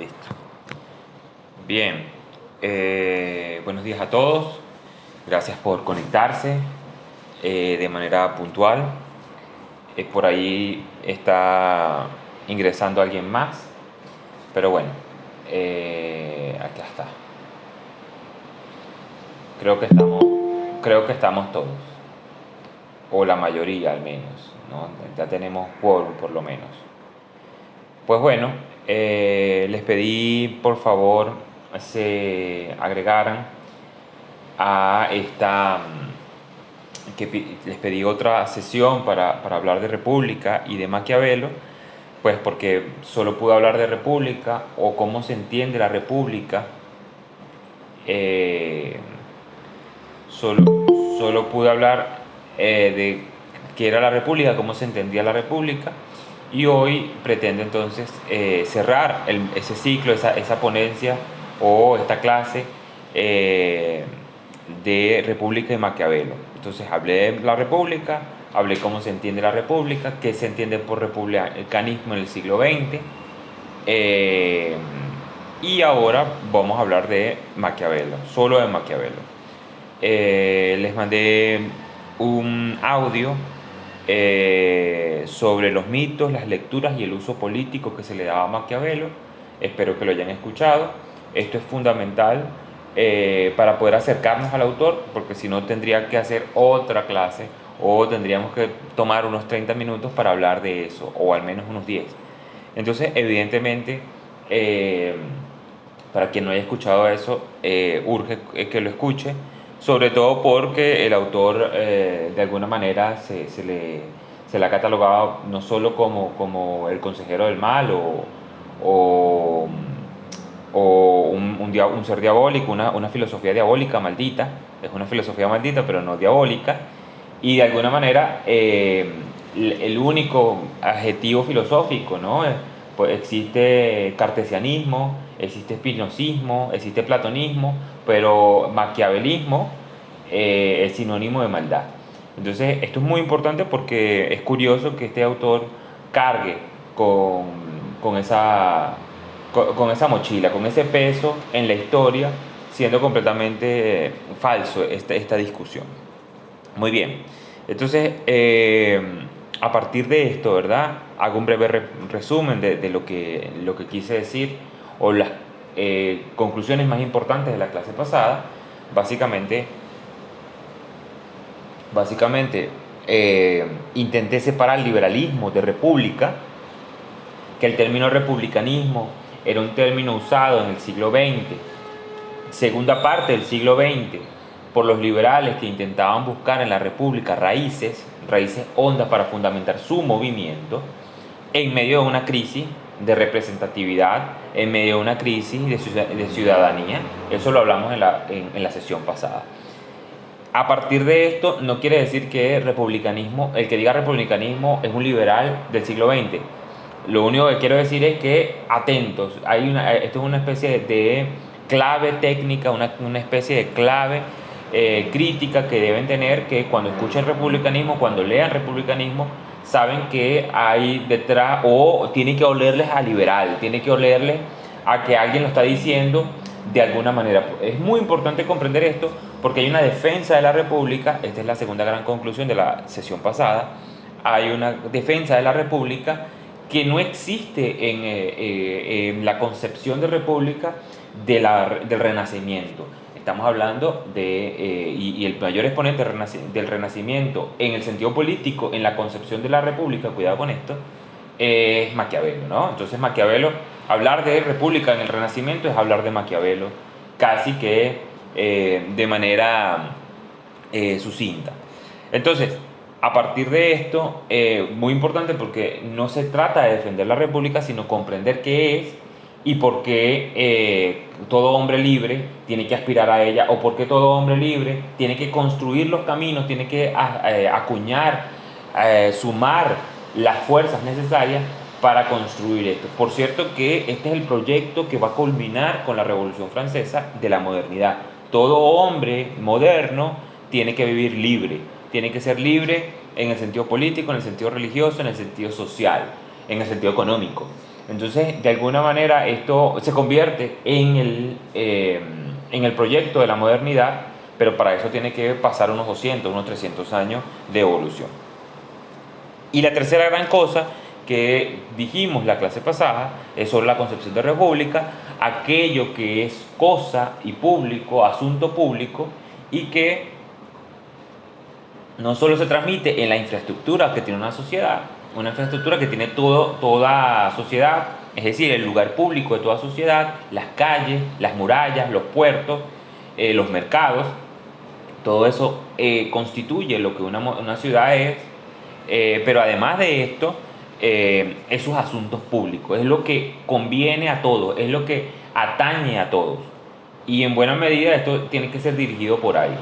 Listo. Bien. Buenos días a todos. Gracias por conectarse de manera puntual. Por ahí está ingresando alguien más. Pero bueno, aquí está. Creo que estamos todos. O la mayoría al menos, ¿no? Ya tenemos quórum por lo menos. Pues bueno, les pedí por favor se agregaran a les pedí otra sesión para hablar de República y de Maquiavelo, pues porque solo pude hablar de República o cómo se entiende la República, eh, solo pude hablar de qué era la República, cómo se entendía la República, y hoy pretendo entonces cerrar ese ciclo, esa ponencia o esta clase eh, de República y Maquiavelo. Entonces hablé de la República, hablé cómo se entiende la República, qué se entiende por republicanismo en el siglo XX, eh, y ahora vamos a hablar de Maquiavelo, solo de Maquiavelo. Les mandé un audio sobre los mitos, las lecturas y el uso político que se le daba a Maquiavelo. Espero que lo hayan escuchado. Esto es fundamental para poder acercarnos al autor, porque si no tendría que hacer otra clase o tendríamos que tomar unos 30 minutos para hablar de eso, o al menos unos 10. Entonces, evidentemente, para quien no haya escuchado eso, urge que lo escuche, sobre todo porque el autor de alguna manera se le ha catalogado no solo como el consejero del mal o, un ser diabólico, una filosofía diabólica maldita, es una filosofía maldita pero no diabólica, y de alguna manera el único adjetivo filosófico, ¿no? Pues existe cartesianismo, existe spinozismo, existe platonismo, pero maquiavelismo es sinónimo de maldad. Entonces, esto es muy importante porque es curioso que este autor cargue con, con esa, con esa mochila, con ese peso en la historia, siendo completamente falso esta discusión. Muy bien. Entonces, a partir de esto, ¿verdad? Hago un breve resumen de lo que quise decir o las conclusiones más importantes de la clase pasada. Básicamente, básicamente, intenté separar liberalismo de república, que el término republicanismo era un término usado en el siglo XX, segunda parte del siglo XX, por los liberales que intentaban buscar en la república raíces hondas para fundamentar su movimiento, en medio de una crisis de representatividad, en medio de una crisis de ciudadanía. Eso lo hablamos en la sesión pasada. A partir de esto, no quiere decir que el que diga republicanismo es un liberal del siglo XX. Lo único que quiero decir es que atentos, esto es una especie de clave técnica, una especie de clave crítica que deben tener, que cuando escuchen republicanismo, cuando lean republicanismo, saben que hay detrás, o tiene que olerles a liberal, tiene que olerles a que alguien lo está diciendo de alguna manera. Es muy importante comprender esto porque hay una defensa de la República. Esta es la segunda gran conclusión de la sesión pasada. Hay una defensa de la República que no existe en la concepción de república del Renacimiento. Estamos hablando y el mayor exponente del Renacimiento en el sentido político, en la concepción de la república, cuidado con esto, es Maquiavelo, ¿no? Entonces Maquiavelo, hablar de república en el Renacimiento es hablar de Maquiavelo casi que de manera sucinta. Entonces, a partir de esto, muy importante porque no se trata de defender la república, sino comprender qué es y por qué todo hombre libre tiene que aspirar a ella, o por qué todo hombre libre tiene que construir los caminos, tiene que acuñar, sumar las fuerzas necesarias para construir esto. Por cierto que este es el proyecto que va a culminar con la Revolución Francesa de la modernidad. Todo hombre moderno tiene que vivir libre, tiene que ser libre en el sentido político, en el sentido religioso, en el sentido social, en el sentido económico. Entonces, de alguna manera, esto se convierte en el proyecto de la modernidad, pero para eso tiene que pasar unos 200, unos 300 años de evolución. Y la tercera gran cosa que dijimos la clase pasada es sobre la concepción de república, aquello que es cosa y público, asunto público, y que no solo se transmite en la infraestructura que tiene una infraestructura que tiene toda sociedad, es decir, el lugar público de toda sociedad, las calles, las murallas, los puertos, los mercados, todo eso constituye lo que una ciudad es, pero además de esto, es sus asuntos públicos, es lo que conviene a todos, es lo que atañe a todos. Y en buena medida esto tiene que ser dirigido por alguien.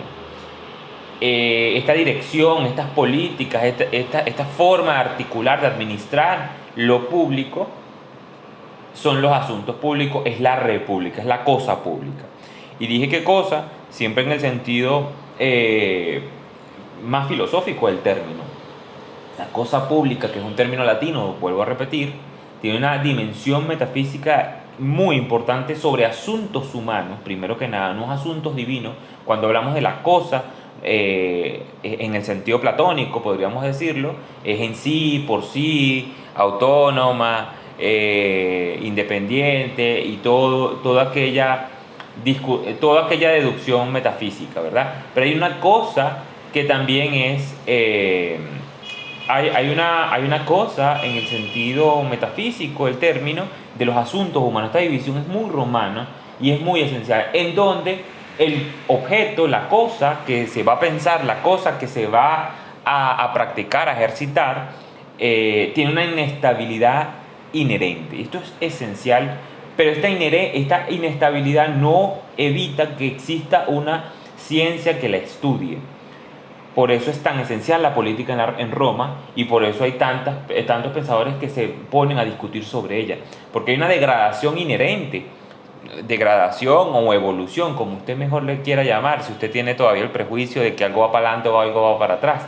Esta dirección, estas políticas, esta forma de articular, de administrar lo público, son los asuntos públicos, es la república, es la cosa pública. Y dije que cosa, siempre en el sentido más filosófico del término. La cosa pública, que es un término latino, vuelvo a repetir, tiene una dimensión metafísica muy importante sobre asuntos humanos, primero que nada, no asuntos divinos. Cuando hablamos de la cosa, en el sentido platónico, podríamos decirlo, es en sí, por sí, autónoma, independiente y toda aquella deducción metafísica, ¿verdad? Pero hay una cosa que también es... hay una cosa en el sentido metafísico del término de los asuntos humanos. Esta división es muy romana y es muy esencial, en donde el objeto, la cosa que se va a pensar, la cosa que se va a practicar, a ejercitar, tiene una inestabilidad inherente. Esto es esencial, pero esta inestabilidad no evita que exista una ciencia que la estudie. Por eso es tan esencial la política en Roma y por eso hay tantos pensadores que se ponen a discutir sobre ella. Porque hay una degradación inherente, degradación o evolución, como usted mejor le quiera llamar, si usted tiene todavía el prejuicio de que algo va para adelante o algo va para atrás.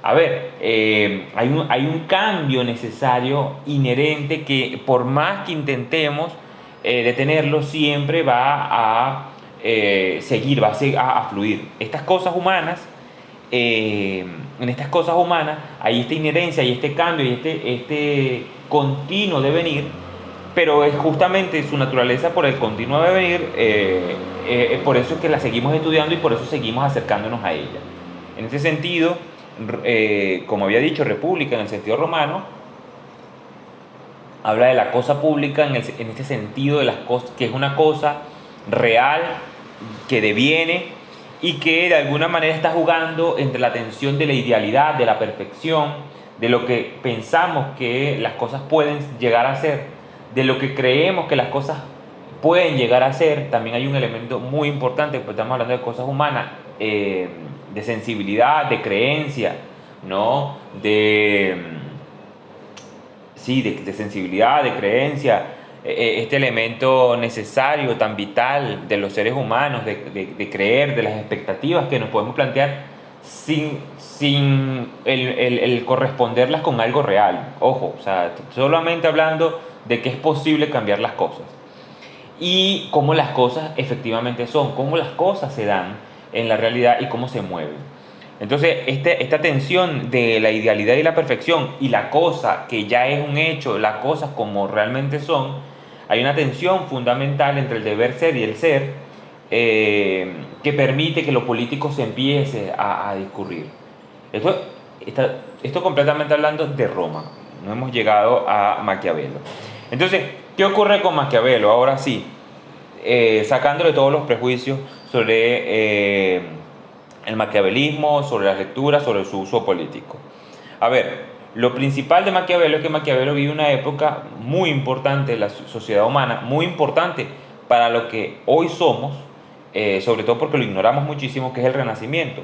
A ver, hay un cambio necesario, inherente, que por más que intentemos detenerlo, siempre va a seguir, va a fluir. Estas cosas humanas, en estas cosas humanas hay esta inherencia y este cambio y este continuo devenir, pero es justamente su naturaleza por el continuo devenir, por eso es que la seguimos estudiando y por eso seguimos acercándonos a ella. En ese sentido, como había dicho, república en el sentido romano, habla de la cosa pública en este sentido de las cosas, que es una cosa real, que deviene y que de alguna manera está jugando entre la tensión de la idealidad, de la perfección, de lo que pensamos que las cosas pueden llegar a ser, de lo que creemos que las cosas pueden llegar a ser. También hay un elemento muy importante, porque estamos hablando de cosas humanas, de sensibilidad, de creencia, ¿no? Sí, de sensibilidad, de creencia, este elemento necesario, tan vital de los seres humanos, de creer, de las expectativas que nos podemos plantear sin el corresponderlas con algo real. Ojo, o sea, solamente hablando de que es posible cambiar las cosas. Y cómo las cosas efectivamente son, cómo las cosas se dan en la realidad y cómo se mueven. Entonces, esta tensión de la idealidad y la perfección y la cosa que ya es un hecho, las cosas como realmente son, hay una tensión fundamental entre el deber ser y el ser, que permite que lo político se empiece a discurrir. Esto completamente hablando de Roma, no hemos llegado a Maquiavelo. Entonces, ¿qué ocurre con Maquiavelo? Ahora sí, sacándole todos los prejuicios sobre el maquiavelismo, sobre las lecturas, sobre su uso político. A ver, lo principal de Maquiavelo es que Maquiavelo vive una época muy importante de la sociedad humana, muy importante para lo que hoy somos, sobre todo porque lo ignoramos muchísimo, que es el Renacimiento.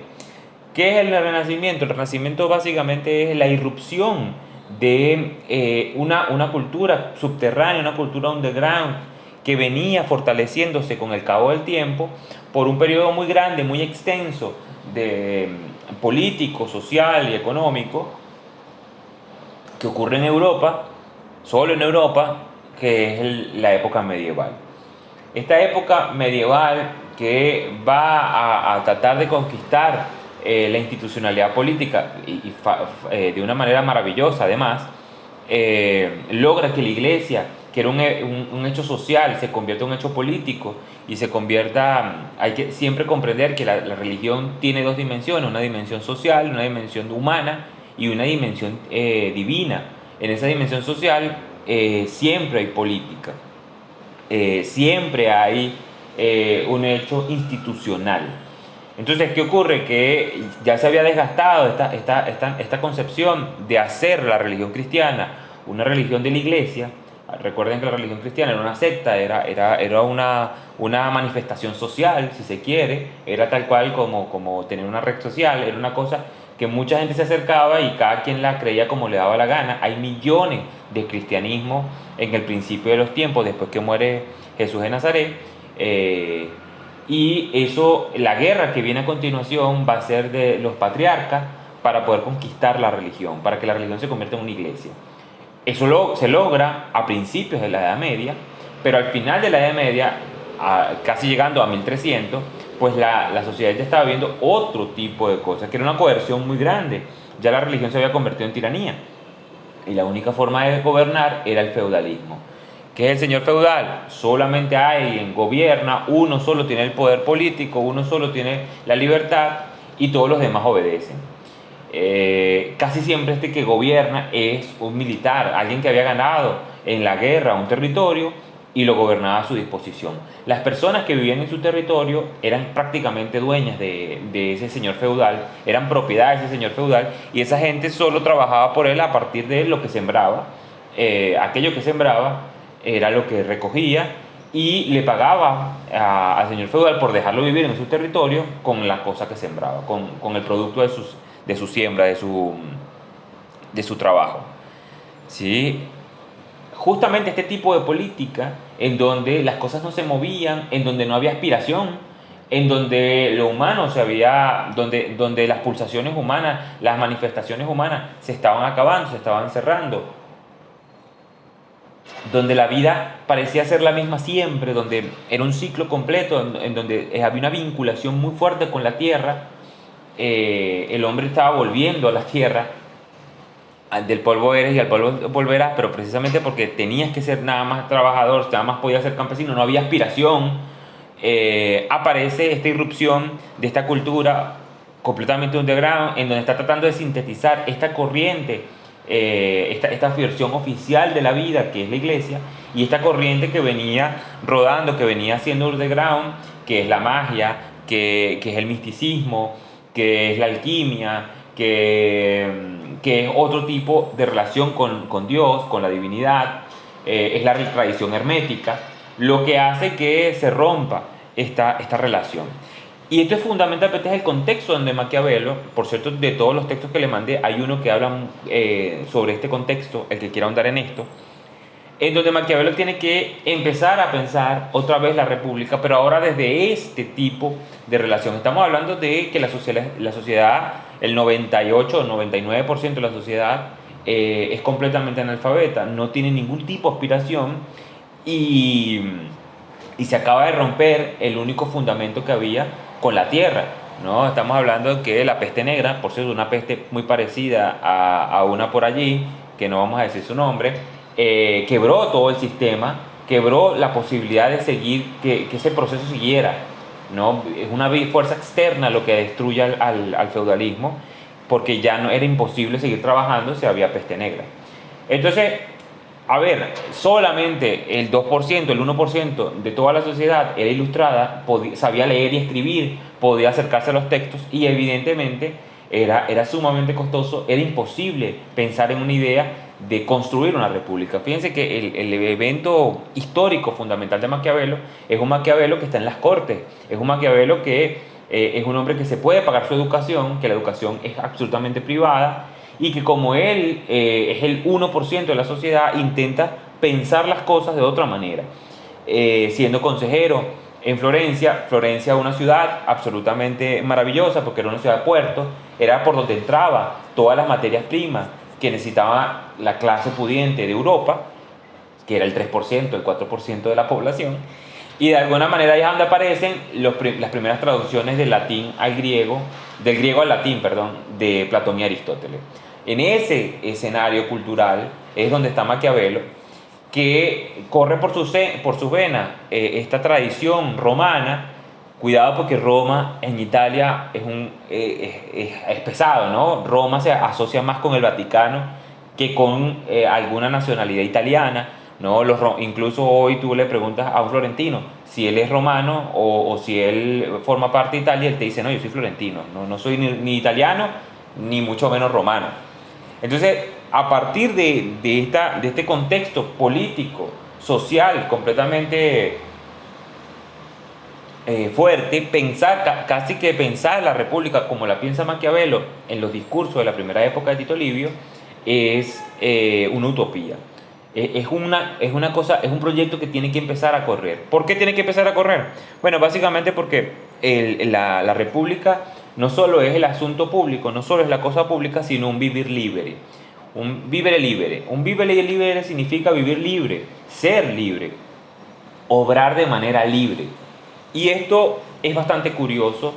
¿Qué es el Renacimiento? El Renacimiento básicamente es la irrupción de una cultura subterránea, una cultura underground, que venía fortaleciéndose con el cabo del tiempo por un periodo muy grande, muy extenso, de político, social y económico, que ocurre en Europa, solo en Europa, que es la época medieval. Esta época medieval que va a tratar de conquistar la institucionalidad política de una manera maravillosa, además, logra que la iglesia, que era un hecho social, se convierta en un hecho político y se convierta. Hay que siempre comprender que la religión tiene dos dimensiones: una dimensión social, una dimensión humana y una dimensión divina. En esa dimensión social siempre hay política, siempre hay un hecho institucional. Entonces, ¿qué ocurre? Que ya se había desgastado esta concepción de hacer la religión cristiana una religión de la iglesia. Recuerden que la religión cristiana era una secta, era una manifestación social, si se quiere, era tal cual como tener una red social, era una cosa que mucha gente se acercaba y cada quien la creía como le daba la gana. Hay millones de cristianismo en el principio de los tiempos, después que muere Jesús de Nazaret. Y eso, la guerra que viene a continuación va a ser de los patriarcas para poder conquistar la religión, para que la religión se convierta en una iglesia. Eso se logra a principios de la Edad Media, pero al final de la Edad Media, casi llegando a 1300, pues la sociedad ya estaba viendo otro tipo de cosas, que era una coerción muy grande. Ya la religión se había convertido en tiranía y la única forma de gobernar era el feudalismo. ¿Qué es el señor feudal? Solamente alguien gobierna, uno solo tiene el poder político, uno solo tiene la libertad y todos los demás obedecen. Casi siempre este que gobierna es un militar, alguien que había ganado en la guerra un territorio y lo gobernaba a su disposición. Las personas que vivían en su territorio eran prácticamente dueñas de ese señor feudal, eran propiedad de ese señor feudal, y esa gente solo trabajaba por él a partir de lo que sembraba. Aquello que sembraba era lo que recogía y le pagaba al señor feudal por dejarlo vivir en su territorio con la cosa que sembraba, con el producto de su siembra, de su trabajo. ¿Sí? Justamente este tipo de política en donde las cosas no se movían, en donde no había aspiración, en donde lo humano donde las pulsaciones humanas, las manifestaciones humanas se estaban acabando, se estaban cerrando, donde la vida parecía ser la misma siempre, donde era un ciclo completo, en donde había una vinculación muy fuerte con la tierra. El hombre estaba volviendo a la tierra, del polvo eres y al polvo volverás, pero precisamente porque tenías que ser nada más trabajador, nada más podías ser campesino, no había aspiración. Aparece esta irrupción de esta cultura completamente underground, en donde está tratando de sintetizar esta corriente, esta versión oficial de la vida, que es la iglesia, y esta corriente que venía rodando, que venía haciendo underground, que es la magia, que es el misticismo, que es la alquimia, que es otro tipo de relación con Dios, con la divinidad, es la tradición hermética, lo que hace que se rompa esta relación. Y esto es fundamental, porque este es el contexto donde Maquiavelo, por cierto, de todos los textos que le mandé, hay uno que habla sobre este contexto, el que quiera ahondar en esto, en donde Maquiavelo tiene que empezar a pensar otra vez la república, pero ahora desde este tipo de relación. Estamos hablando de que la sociedad, el 98 o 99% de la sociedad es completamente analfabeta, no tiene ningún tipo de aspiración y se acaba de romper el único fundamento que había con la tierra, ¿no? Estamos hablando de que la peste negra, por cierto, una peste muy parecida a una por allí, que no vamos a decir su nombre, quebró todo el sistema, quebró la posibilidad de seguir, que ese proceso siguiera, ¿no? Es una fuerza externa lo que destruye al feudalismo, porque ya no era imposible seguir trabajando si había peste negra. Entonces, a ver, solamente el 2%, el 1% de toda la sociedad era ilustrada, sabía leer y escribir, podía acercarse a los textos, y evidentemente era sumamente costoso, era imposible pensar en una idea de construir una república. Fíjense que el evento histórico fundamental de Maquiavelo es un Maquiavelo que está en las cortes, es un Maquiavelo que es un hombre que se puede pagar su educación, que la educación es absolutamente privada, y que como él es el 1% de la sociedad, intenta pensar las cosas de otra manera. Siendo consejero en Florencia, una ciudad absolutamente maravillosa, porque era una ciudad de puerto, era por donde entraba todas las materias primas que necesitaba la clase pudiente de Europa, que era el 3%, el 4% de la población, y de alguna manera ahí es donde aparecen las primeras traducciones del latín al griego, del griego al latín, perdón, de Platón y Aristóteles. En ese escenario cultural es donde está Maquiavelo, que corre por sus venas esta tradición romana. Cuidado porque Roma en Italia es pesado, ¿no? Roma se asocia más con el Vaticano que con alguna nacionalidad italiana, ¿no? Incluso hoy tú le preguntas a un florentino si él es romano o si él forma parte de Italia, él te dice, no, yo soy florentino, no soy ni italiano ni mucho menos romano. Entonces, a partir de este contexto político, social, completamente fuerte, casi que pensar la República como la piensa Maquiavelo en los discursos de la primera época de Tito Livio es una utopía. Es una cosa, es un proyecto que tiene que empezar a correr. ¿Por qué tiene que empezar a correr? Bueno, básicamente porque la República no solo es el asunto público, no solo es la cosa pública, sino un vivir libre. Un vivere libre. Un vivere libre significa vivir libre, ser libre, obrar de manera libre. Y esto es bastante curioso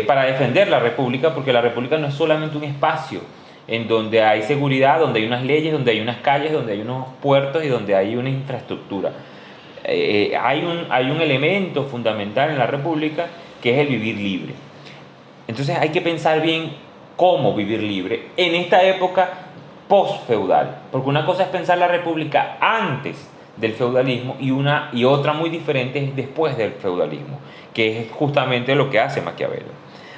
para defender la República, porque la República no es solamente un espacio en donde hay seguridad, donde hay unas leyes, donde hay unas calles, donde hay unos puertos y donde hay una infraestructura. Hay un elemento fundamental en la República que es el vivir libre. Entonces hay que pensar bien cómo vivir libre en esta época post-feudal, porque una cosa es pensar la República antes del feudalismo y otra muy diferente es después del feudalismo, que es justamente lo que hace Maquiavelo.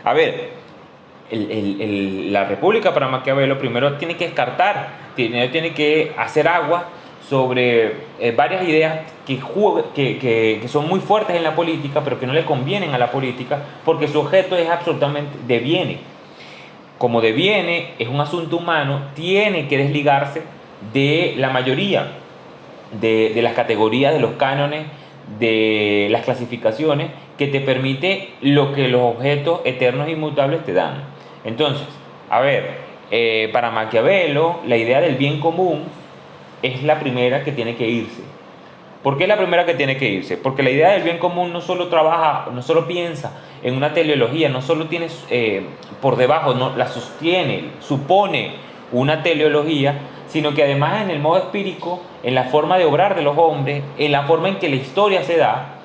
A ver, la República para Maquiavelo primero tiene que descartar, tiene que hacer agua sobre varias ideas que son muy fuertes en la política, pero que no le convienen a la política, porque su objeto es absolutamente deviene. Como deviene, es un asunto humano, tiene que desligarse de la mayoría de las categorías, de los cánones, de las clasificaciones que te permite lo que los objetos eternos e inmutables te dan. Entonces, a ver, para Maquiavelo, la idea del bien común es la primera que tiene que irse. ¿Por qué es la primera que tiene que irse? Porque la idea del bien común no solo trabaja, no solo piensa en una teleología, no solo tiene por debajo, no, la sostiene, supone una teleología, sino que además en el modo espírico, en la forma de obrar de los hombres, en la forma en que la historia se da,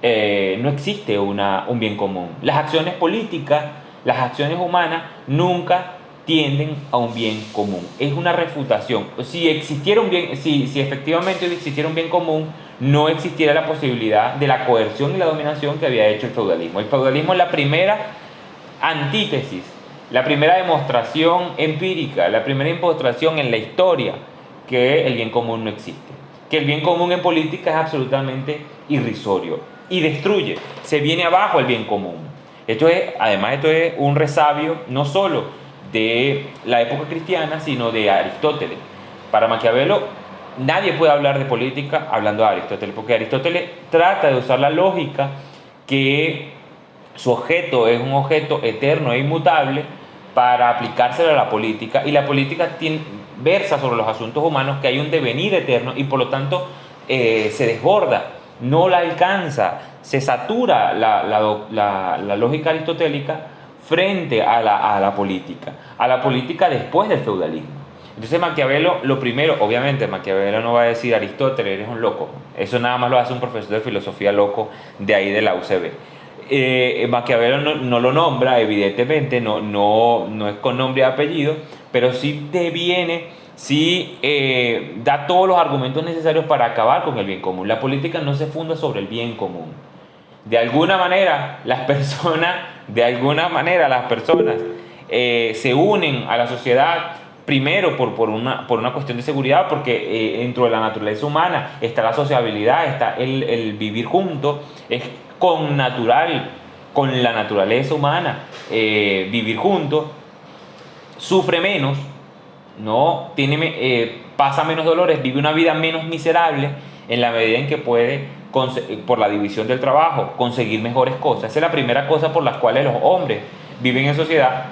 no existe un bien común. Las acciones políticas, las acciones humanas nunca tienden a un bien común. Es una refutación. Si existiera un bien, si efectivamente existiera un bien común, no existiera la posibilidad de la coerción y la dominación que había hecho el feudalismo. El feudalismo es la primera antítesis, la primera demostración empírica, la primera demostración en la historia que el bien común no existe. Que el bien común en política es absolutamente irrisorio y destruye, se viene abajo el bien común. Además, esto es un resabio no solo de la época cristiana, sino de Aristóteles. Para Maquiavelo, nadie puede hablar de política hablando de Aristóteles, porque Aristóteles trata de usar la lógica que su objeto es un objeto eterno e inmutable para aplicárselo a la política, y la política versa sobre los asuntos humanos, que hay un devenir eterno y por lo tanto se desborda, no la alcanza, se satura la lógica aristotélica frente a la política después del feudalismo. Entonces Maquiavelo, lo primero, obviamente Maquiavelo no va a decir Aristóteles, eres un loco, eso nada más lo hace un profesor de filosofía loco de ahí de la UCB. Maquiavelo no lo nombra, evidentemente, no es con nombre y apellido, pero sí da todos los argumentos necesarios para acabar con el bien común. La política no se funda sobre el bien común. De alguna manera, las personas se unen a la sociedad. Primero por una cuestión de seguridad, porque dentro de la naturaleza humana está la sociabilidad, está el vivir juntos, es natural con la naturaleza humana vivir juntos, sufre menos, ¿no? Pasa menos dolores, vive una vida menos miserable en la medida en que puede, por la división del trabajo, conseguir mejores cosas. Esa es la primera cosa por las cuales los hombres viven en sociedad.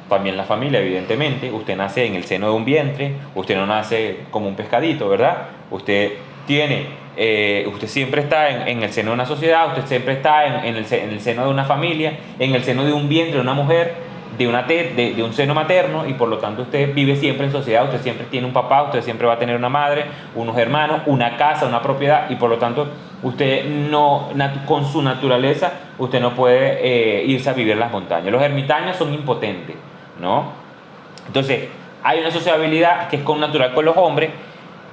también la familia, evidentemente. Usted nace en el seno de un vientre, usted no nace como un pescadito, ¿verdad? Usted siempre está en el seno de una sociedad, usted siempre está en el seno de una familia, en el seno de un vientre de una mujer, de un seno materno, y por lo tanto usted vive siempre en sociedad, usted siempre tiene un papá, usted siempre va a tener una madre, unos hermanos, una casa, una propiedad, y por lo tanto usted no, con su naturaleza, usted no puede irse a vivir en las montañas. Los ermitaños son impotentes, ¿no? Entonces, hay una sociabilidad que es natural con los hombres,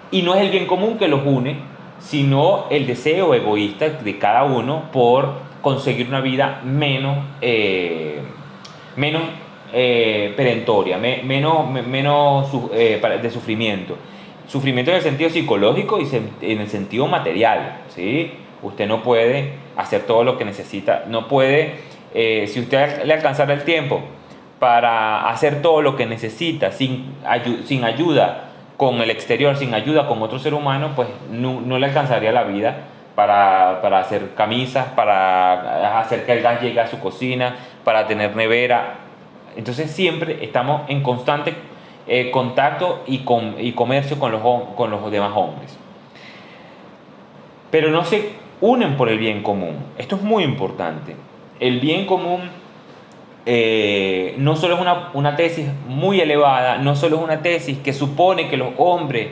y no es el bien común que los une, sino el deseo egoísta de cada uno por conseguir una vida menos perentoria, menos de sufrimiento. Sufrimiento en el sentido psicológico y en el sentido material, ¿sí? Usted no puede hacer todo lo que necesita, no puede, si usted le alcanzara el tiempo para hacer todo lo que necesita sin ayuda con el exterior, sin ayuda con otro ser humano, pues no le alcanzaría la vida para hacer camisas, para hacer que el gas llegue a su cocina, para tener nevera. Entonces siempre estamos en constante contacto y comercio con los demás hombres. Pero no se unen por el bien común. Esto es muy importante. El bien común no solo es una tesis muy elevada, no solo es una tesis que supone que los hombres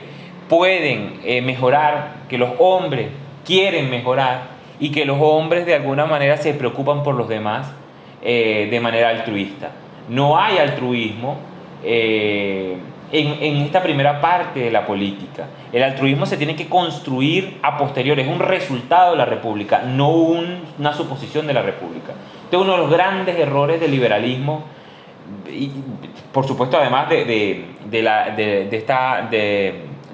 pueden mejorar, que los hombres quieren mejorar y que los hombres de alguna manera se preocupan por los demás de manera altruista. No hay altruismo en esta primera parte de la política. El altruismo se tiene que construir a posteriori, es un resultado de la república, no una suposición de la república. Este es uno de los grandes errores del liberalismo, y por supuesto además de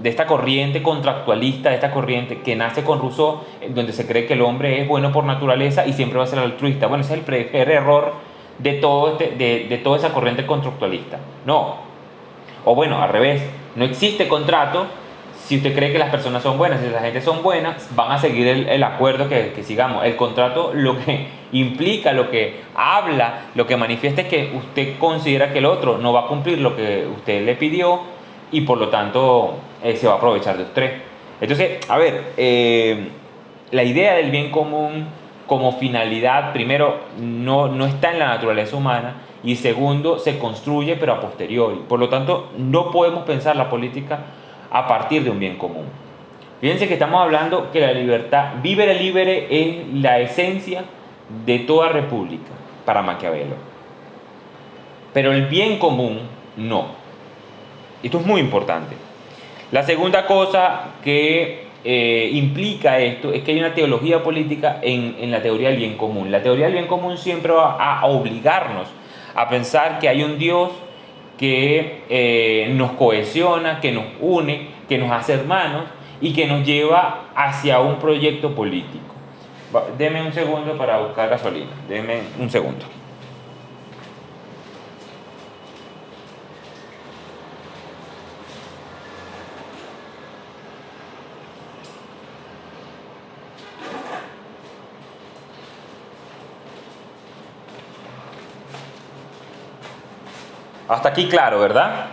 esta corriente contractualista, de esta corriente que nace con Rousseau, donde se cree que el hombre es bueno por naturaleza y siempre va a ser altruista. Bueno, ese es el primer error de toda esa corriente contractualista. No, o bueno, al revés, no existe contrato si usted cree que las personas son buenas. Si la gente son buenas, van a seguir el acuerdo que sigamos. El contrato lo que implica, lo que habla, lo que manifiesta es que usted considera que el otro no va a cumplir lo que usted le pidió y por lo tanto se va a aprovechar de usted. Entonces, a ver, la idea del bien común como finalidad, primero, no está en la naturaleza humana, y segundo, se construye pero a posteriori. Por lo tanto, no podemos pensar la política a partir de un bien común. Fíjense que estamos hablando que la libertad, vivere libere, es la esencia de toda república para Maquiavelo. Pero el bien común no. Esto es muy importante. La segunda cosa que implica esto es que hay una teología política en la teoría del bien común. La teoría del bien común siempre va a obligarnos a pensar que hay un Dios que nos cohesiona, que nos une, que nos hace hermanos y que nos lleva hacia un proyecto político. Deme un segundo para buscar gasolina. Deme un segundo. Hasta aquí claro, ¿verdad?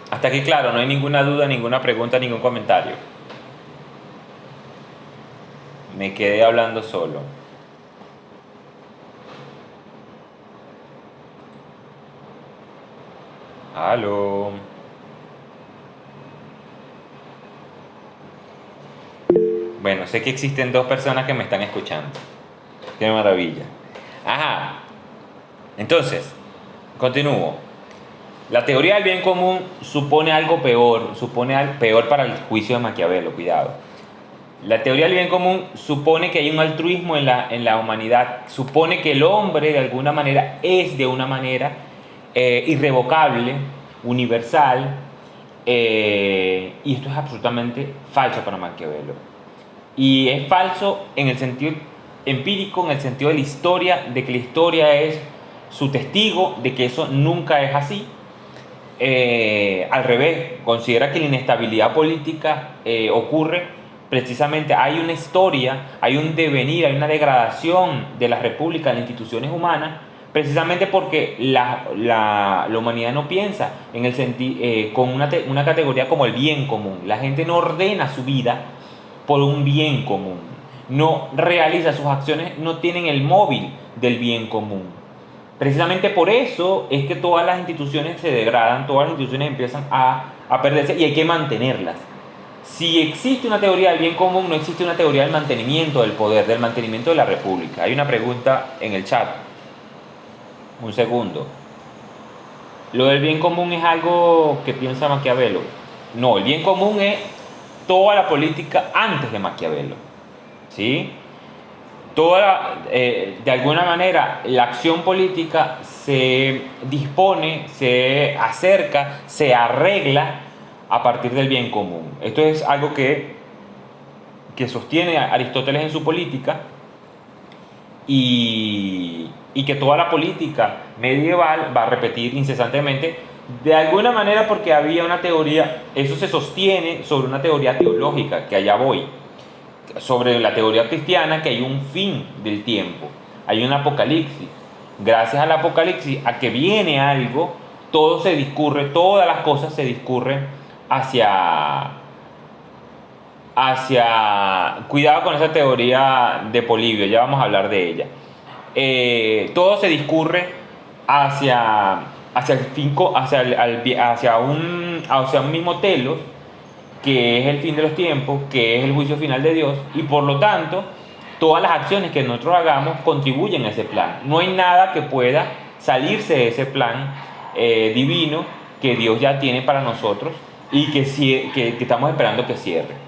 Hasta aquí claro, no hay ninguna duda, ninguna pregunta, ningún comentario. Me quedé hablando solo. Aló. Bueno, sé que existen dos personas que me están escuchando. Qué maravilla. Ajá. Entonces, continúo. La teoría del bien común supone algo peor, peor para el juicio de Maquiavelo, cuidado. La teoría del bien común supone que hay un altruismo en la humanidad, supone que el hombre de alguna manera es de una manera irrevocable, universal, y esto es absolutamente falso para Maquiavelo. Y es falso en el sentido empírico, en el sentido de la historia, de que la historia es su testigo de que eso nunca es así. Al revés, considera que la inestabilidad política ocurre precisamente hay una historia, hay un devenir, hay una degradación de la república, de las instituciones humanas, precisamente porque la humanidad no piensa en el con una categoría como el bien común. La gente no ordena su vida por un bien común, no realiza sus acciones, no tienen el móvil del bien común. Precisamente por eso es que todas las instituciones se degradan, todas las instituciones empiezan a perderse y hay que mantenerlas. Si existe una teoría del bien común, no existe una teoría del mantenimiento del poder, del mantenimiento de la república. Hay una pregunta en el chat. Un segundo. ¿Lo del bien común es algo que piensa Maquiavelo? No, el bien común es toda la política antes de Maquiavelo. ¿Sí? De alguna manera, la acción política se dispone, se acerca, se arregla a partir del bien común. Esto es algo que sostiene Aristóteles en su Política y que toda la política medieval va a repetir incesantemente, de alguna manera porque había una teoría, eso se sostiene sobre una teoría teológica, que allá voy, sobre la teoría cristiana, que hay un fin del tiempo, hay un apocalipsis. Gracias al apocalipsis, a que viene algo, todo se discurre, todas las cosas se discurren hacia... Cuidado con esa teoría de Polibio, ya vamos a hablar de ella. Todo se discurre hacia el fin, hacia un mismo telos, que es el fin de los tiempos, que es el juicio final de Dios, y por lo tanto, todas las acciones que nosotros hagamos contribuyen a ese plan. No hay nada que pueda salirse de ese plan divino que Dios ya tiene para nosotros y que estamos esperando que cierre.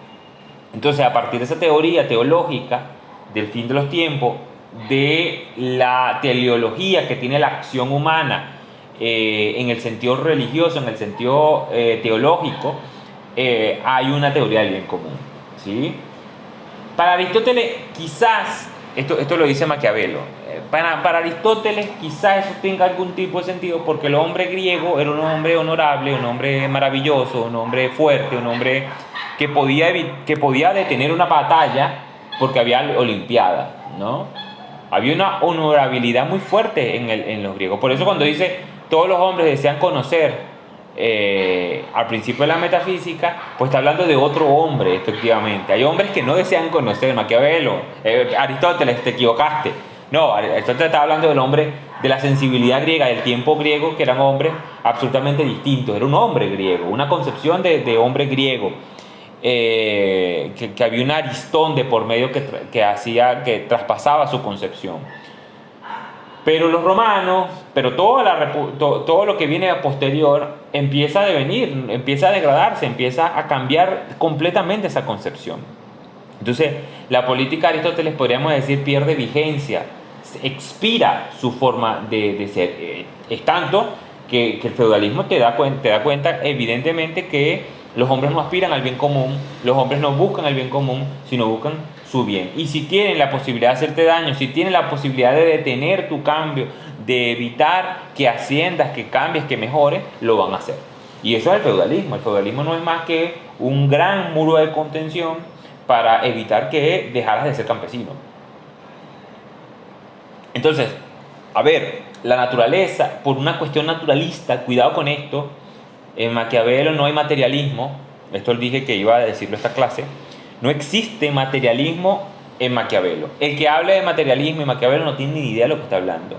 Entonces, a partir de esa teoría teológica del fin de los tiempos, de la teleología que tiene la acción humana en el sentido religioso, en el sentido teológico, hay una teoría del bien común, ¿sí? Para Aristóteles, quizás, esto lo dice Maquiavelo, para Aristóteles quizás eso tenga algún tipo de sentido porque el hombre griego era un hombre honorable, un hombre maravilloso, un hombre fuerte, un hombre que podía detener una batalla porque había olimpiada, ¿no? Había una honorabilidad muy fuerte en los griegos. Por eso cuando dice todos los hombres desean conocer al principio de la metafísica, pues está hablando de otro hombre, efectivamente. Hay hombres que no desean conocer. Maquiavelo, Aristóteles, te equivocaste. No, Aristóteles está hablando del hombre, de la sensibilidad griega, del tiempo griego, que eran hombres absolutamente distintos. Era un hombre griego, una concepción de hombre griego. Que había un Aristón de por medio que traspasaba su concepción. Pero los romanos, pero todo lo que viene a posterior empieza a devenir, empieza a degradarse, empieza a cambiar completamente esa concepción. Entonces, la política de Aristóteles, podríamos decir, pierde vigencia, expira su forma de ser. Es tanto que el feudalismo te da cuenta evidentemente que los hombres no aspiran al bien común, los hombres no buscan el bien común, sino buscan su bien. Y si tienen la posibilidad de hacerte daño, si tienen la posibilidad de detener tu cambio, de evitar que asciendas, que cambies, que mejores, lo van a hacer. Y eso es el feudalismo. El feudalismo no es más que un gran muro de contención para evitar que dejaras de ser campesino. Entonces, a ver, la naturaleza, por una cuestión naturalista, cuidado con esto. En Maquiavelo no hay materialismo, esto dije que iba a decirlo esta clase, no existe materialismo en Maquiavelo. El que hable de materialismo en Maquiavelo no tiene ni idea de lo que está hablando.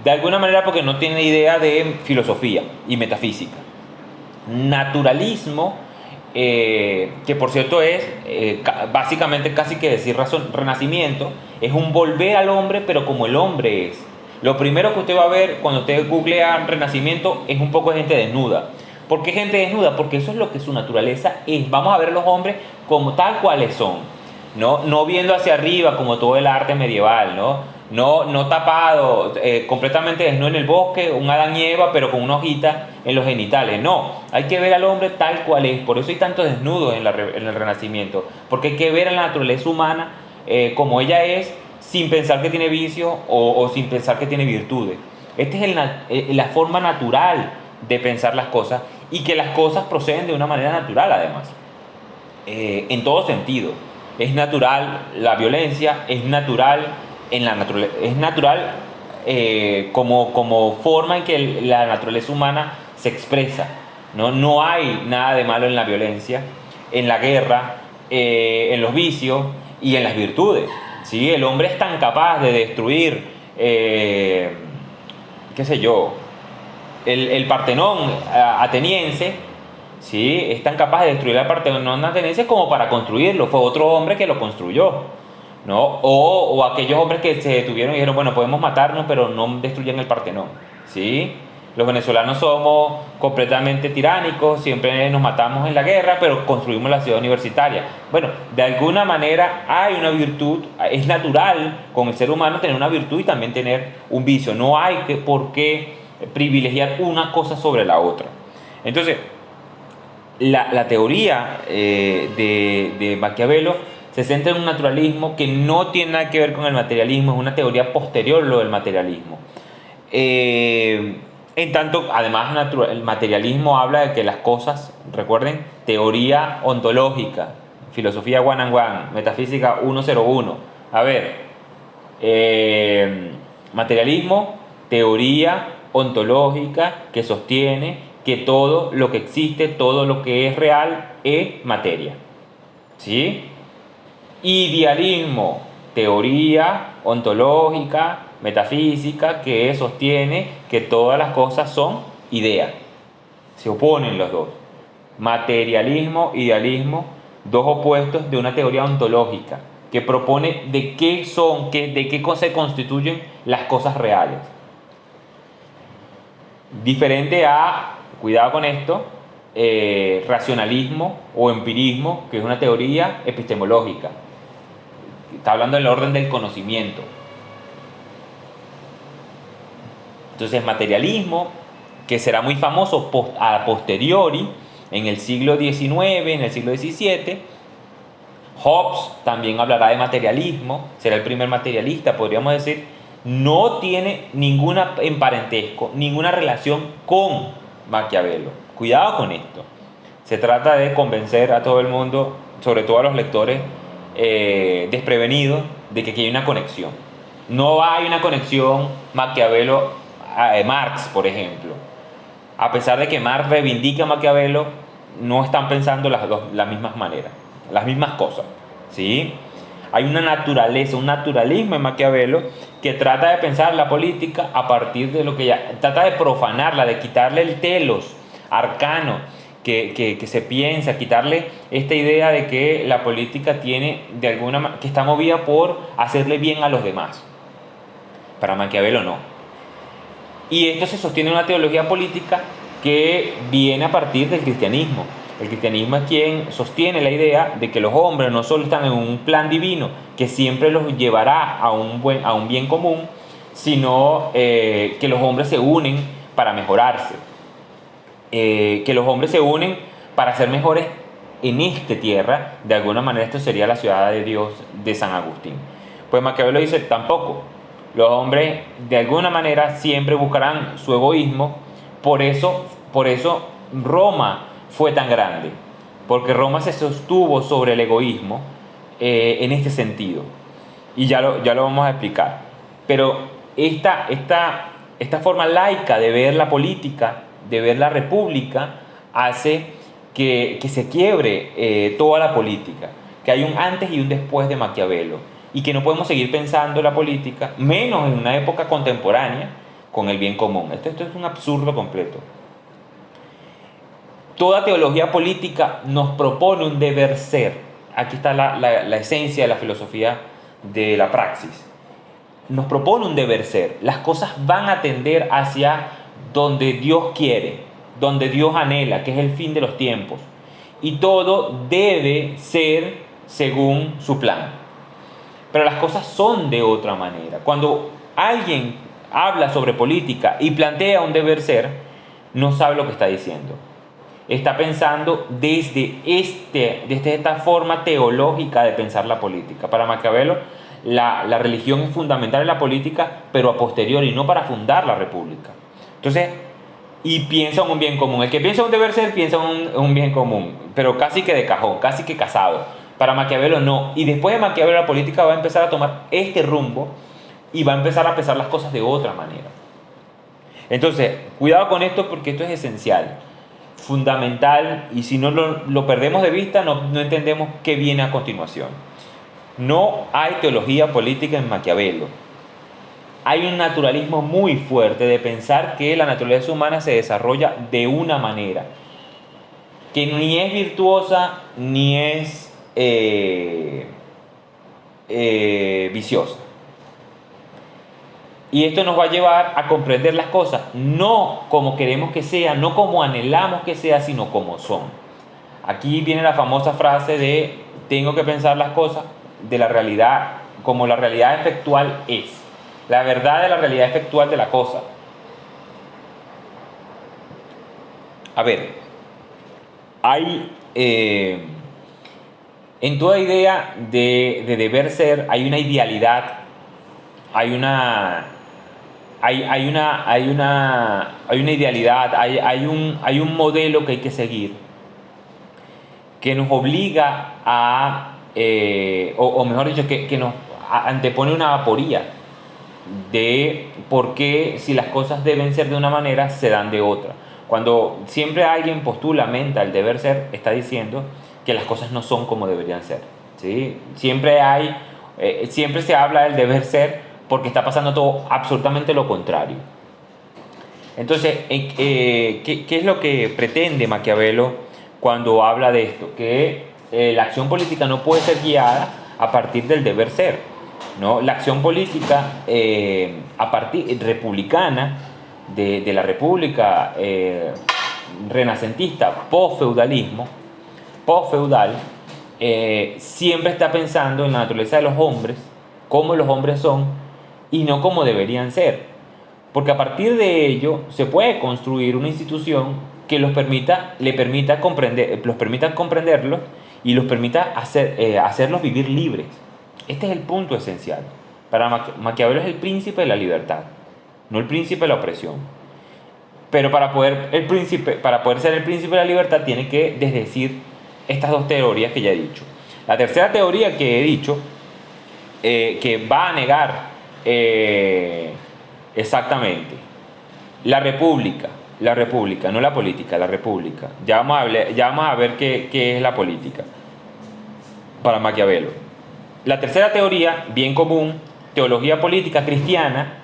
De alguna manera porque no tiene idea de filosofía y metafísica. Naturalismo, que por cierto es básicamente casi que decir renacimiento, es un volver al hombre pero como el hombre es. Lo primero que usted va a ver cuando usted googlea renacimiento es un poco de gente desnuda. ¿Por qué gente desnuda? Porque eso es lo que su naturaleza es. Vamos a ver a los hombres como tal cuales son, no viendo hacia arriba como todo el arte medieval, no tapado, completamente desnudo en el bosque, un Adán y Eva, pero con una hojita en los genitales. No, hay que ver al hombre tal cual es. Por eso hay tantos desnudos en el Renacimiento, porque hay que ver a la naturaleza humana como ella es, sin pensar que tiene vicios o sin pensar que tiene virtudes. Esta es la forma natural de pensar las cosas y que las cosas proceden de una manera natural además. en todo sentido. Es natural la violencia, es natural es natural como forma en que la naturaleza humana se expresa. ¿No? No hay nada de malo en la violencia, en la guerra, en los vicios y en las virtudes. ¿Sí? El hombre es tan capaz de destruir, qué sé yo, el Partenón ateniense, ¿sí? Es tan capaz de destruir el Partenón ateniense como para construirlo. Fue otro hombre que lo construyó, ¿no? O aquellos hombres que se detuvieron y dijeron, bueno, podemos matarnos, pero no destruyan el Partenón, ¿sí? Los venezolanos somos completamente tiránicos, siempre nos matamos en la guerra, pero construimos la ciudad universitaria. Bueno, de alguna manera hay una virtud, es natural con el ser humano tener una virtud y también tener un vicio. No hay por qué privilegiar una cosa sobre la otra. Entonces, la teoría de Maquiavelo se centra en un naturalismo que no tiene nada que ver con el materialismo, es una teoría posterior lo del materialismo. En tanto, además, el materialismo habla de que las cosas, recuerden, teoría ontológica, filosofía one and one, metafísica 101. A ver, materialismo, teoría ontológica que sostiene que todo lo que existe, todo lo que es real, es materia. ¿Sí? Idealismo, teoría ontológica, metafísica, que sostiene que todas las cosas son ideas. Se oponen los dos. Materialismo, idealismo, dos opuestos de una teoría ontológica que propone de qué son, de qué se constituyen las cosas reales. Diferente a, cuidado con esto, racionalismo o empirismo, que es una teoría epistemológica. Está hablando del orden del conocimiento. Entonces, materialismo, que será muy famoso a posteriori, en el siglo XIX, en el siglo XVII. Hobbes también hablará de materialismo, será el primer materialista, podríamos decir. No tiene ninguna parentesco, ninguna relación con Maquiavelo. Cuidado con esto. Se trata de convencer a todo el mundo, sobre todo a los lectores desprevenidos, de que aquí hay una conexión. No hay una conexión Maquiavelo-Marx, por ejemplo. A pesar de que Marx reivindica a Maquiavelo, no están pensando las mismas maneras, las mismas cosas. ¿Sí? Hay una naturaleza, un naturalismo en Maquiavelo que trata de pensar la política a partir de lo que ya trata de profanarla, de quitarle el telos arcano que se piensa, quitarle esta idea de que la política tiene de alguna manera, que está movida por hacerle bien a los demás. Para Maquiavelo no. Y esto se sostiene en una teología política que viene a partir del cristianismo. El cristianismo es quien sostiene la idea de que los hombres no solo están en un plan divino que siempre los llevará a un bien común, sino que los hombres se unen para mejorarse, que los hombres se unen para ser mejores en esta tierra. De alguna manera esto sería la ciudad de Dios de San Agustín. Pues Maquiavelo dice, tampoco. Los hombres de alguna manera siempre buscarán su egoísmo. Por eso Roma fue tan grande, porque Roma se sostuvo sobre el egoísmo en este sentido, y ya lo vamos a explicar. Pero esta forma laica de ver la política, de ver la república, hace que se quiebre toda la política, que hay un antes y un después de Maquiavelo, y que no podemos seguir pensando la política, menos en una época contemporánea, con el bien común. Esto es un absurdo completo. Toda teología política nos propone un deber ser. Aquí está la esencia de la filosofía de la praxis. Nos propone un deber ser. Las cosas van a tender hacia donde Dios quiere, donde Dios anhela, que es el fin de los tiempos. Y todo debe ser según su plan. Pero las cosas son de otra manera. Cuando alguien habla sobre política y plantea un deber ser, no sabe lo que está diciendo. Está pensando desde esta forma teológica de pensar la política. Para Maquiavelo, la religión es fundamental en la política, pero a posteriori, no para fundar la república. Entonces, y piensa en un bien común. El que piensa en un deber ser piensa en un bien común, pero casi que de cajón, casi que casado. Para Maquiavelo no. Y después de Maquiavelo la política va a empezar a tomar este rumbo y va a empezar a pesar las cosas de otra manera. Entonces, cuidado con esto porque esto es esencial, fundamental, y si no lo perdemos de vista no entendemos qué viene a continuación. No hay teología política en Maquiavelo. Hay un naturalismo muy fuerte de pensar que la naturaleza humana se desarrolla de una manera, que ni es virtuosa ni es viciosa. Y esto nos va a llevar a comprender las cosas no como queremos que sea, no como anhelamos que sea, sino como son. Aquí viene la famosa frase de tengo que pensar las cosas de la realidad como la realidad efectual es. La verdad de la realidad efectual de la cosa. A ver, hay en toda idea de deber ser hay una idealidad, hay una idealidad, hay un modelo que hay que seguir que nos obliga a, o mejor dicho, que nos antepone una aporía de por qué si las cosas deben ser de una manera, se dan de otra. Cuando siempre alguien postula, menta el deber ser, está diciendo que las cosas no son como deberían ser, ¿sí? Siempre se habla del deber ser porque está pasando todo absolutamente lo contrario. Entonces, ¿qué es lo que pretende Maquiavelo cuando habla de esto? Que la acción política no puede ser guiada a partir del deber ser, ¿no? La acción política republicana de la república renacentista post-feudal, siempre está pensando en la naturaleza de los hombres, cómo los hombres son y no cómo deberían ser, porque a partir de ello se puede construir una institución que los permita comprenderlos y los permita hacerlos vivir libres. Este es el punto esencial. Para Maquiavelo es el príncipe de la libertad, no el príncipe de la opresión. Pero para poder ser el príncipe de la libertad tiene que desdecir estas dos teorías que ya he dicho. La tercera teoría que he dicho, que va a negar exactamente la república, no la política, la república. Ya vamos a ver qué es la política para Maquiavelo. La tercera teoría, bien común, teología política cristiana,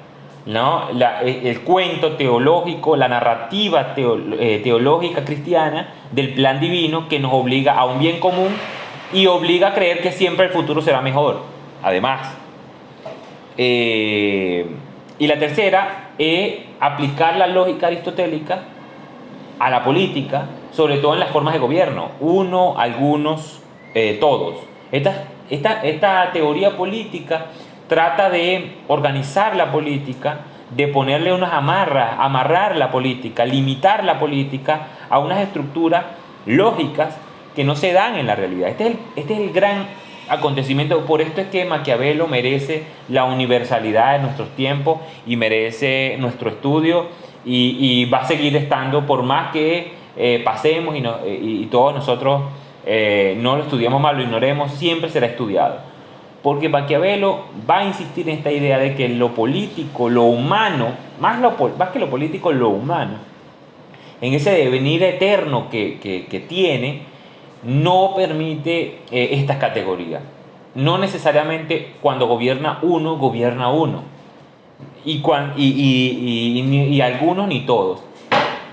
¿no? El cuento teológico, la narrativa teológica cristiana del plan divino que nos obliga a un bien común y obliga a creer que siempre el futuro será mejor. Además, y la tercera es aplicar la lógica aristotélica a la política, sobre todo en las formas de gobierno, uno, algunos, todos. Esta teoría política trata de organizar la política, de ponerle unas amarras, amarrar la política, limitar la política a unas estructuras lógicas que no se dan en la realidad. Este es el gran acontecimiento. Por esto es que Maquiavelo merece la universalidad de nuestros tiempos y merece nuestro estudio y va a seguir estando por más que pasemos y todos nosotros no lo estudiamos mal, lo ignoremos, siempre será estudiado. Porque Maquiavelo va a insistir en esta idea de que lo político, lo humano, más que lo político, lo humano, en ese devenir eterno que tiene, no permite estas categorías. No necesariamente cuando gobierna uno, y algunos ni todos.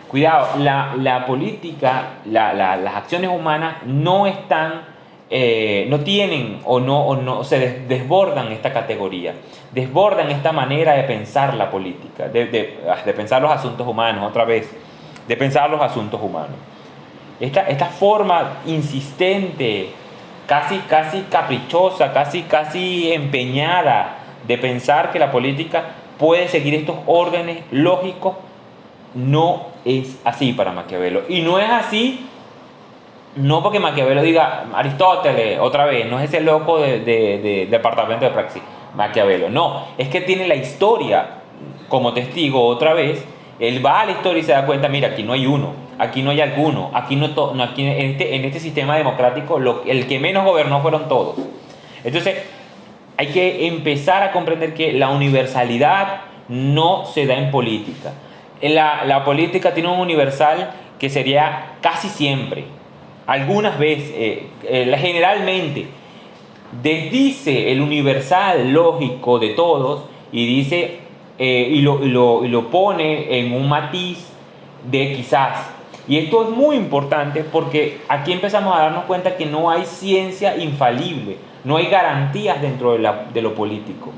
Cuidado, la política, las acciones humanas no están, no tienen o no se desbordan esta categoría, desbordan esta manera de pensar la política, de pensar los asuntos humanos, otra vez, de pensar los asuntos humanos. Esta forma insistente, casi caprichosa, casi empeñada de pensar que la política puede seguir estos órdenes lógicos, no es así para Maquiavelo. Y no es así, no porque Maquiavelo diga Aristóteles, otra vez, no es ese loco de departamento de praxis, Maquiavelo. No, es que tiene la historia como testigo otra vez Él va a la historia y se da cuenta, mira, aquí no hay uno, aquí no hay alguno, aquí aquí en este sistema democrático el que menos gobernó fueron todos. Entonces, hay que empezar a comprender que la universalidad no se da en política. La política tiene un universal que sería casi siempre, algunas veces, generalmente, desdice el universal lógico de todos y dice y lo pone en un matiz de quizás. Y esto es muy importante porque aquí empezamos a darnos cuenta que no hay ciencia infalible, no hay garantías dentro de lo político,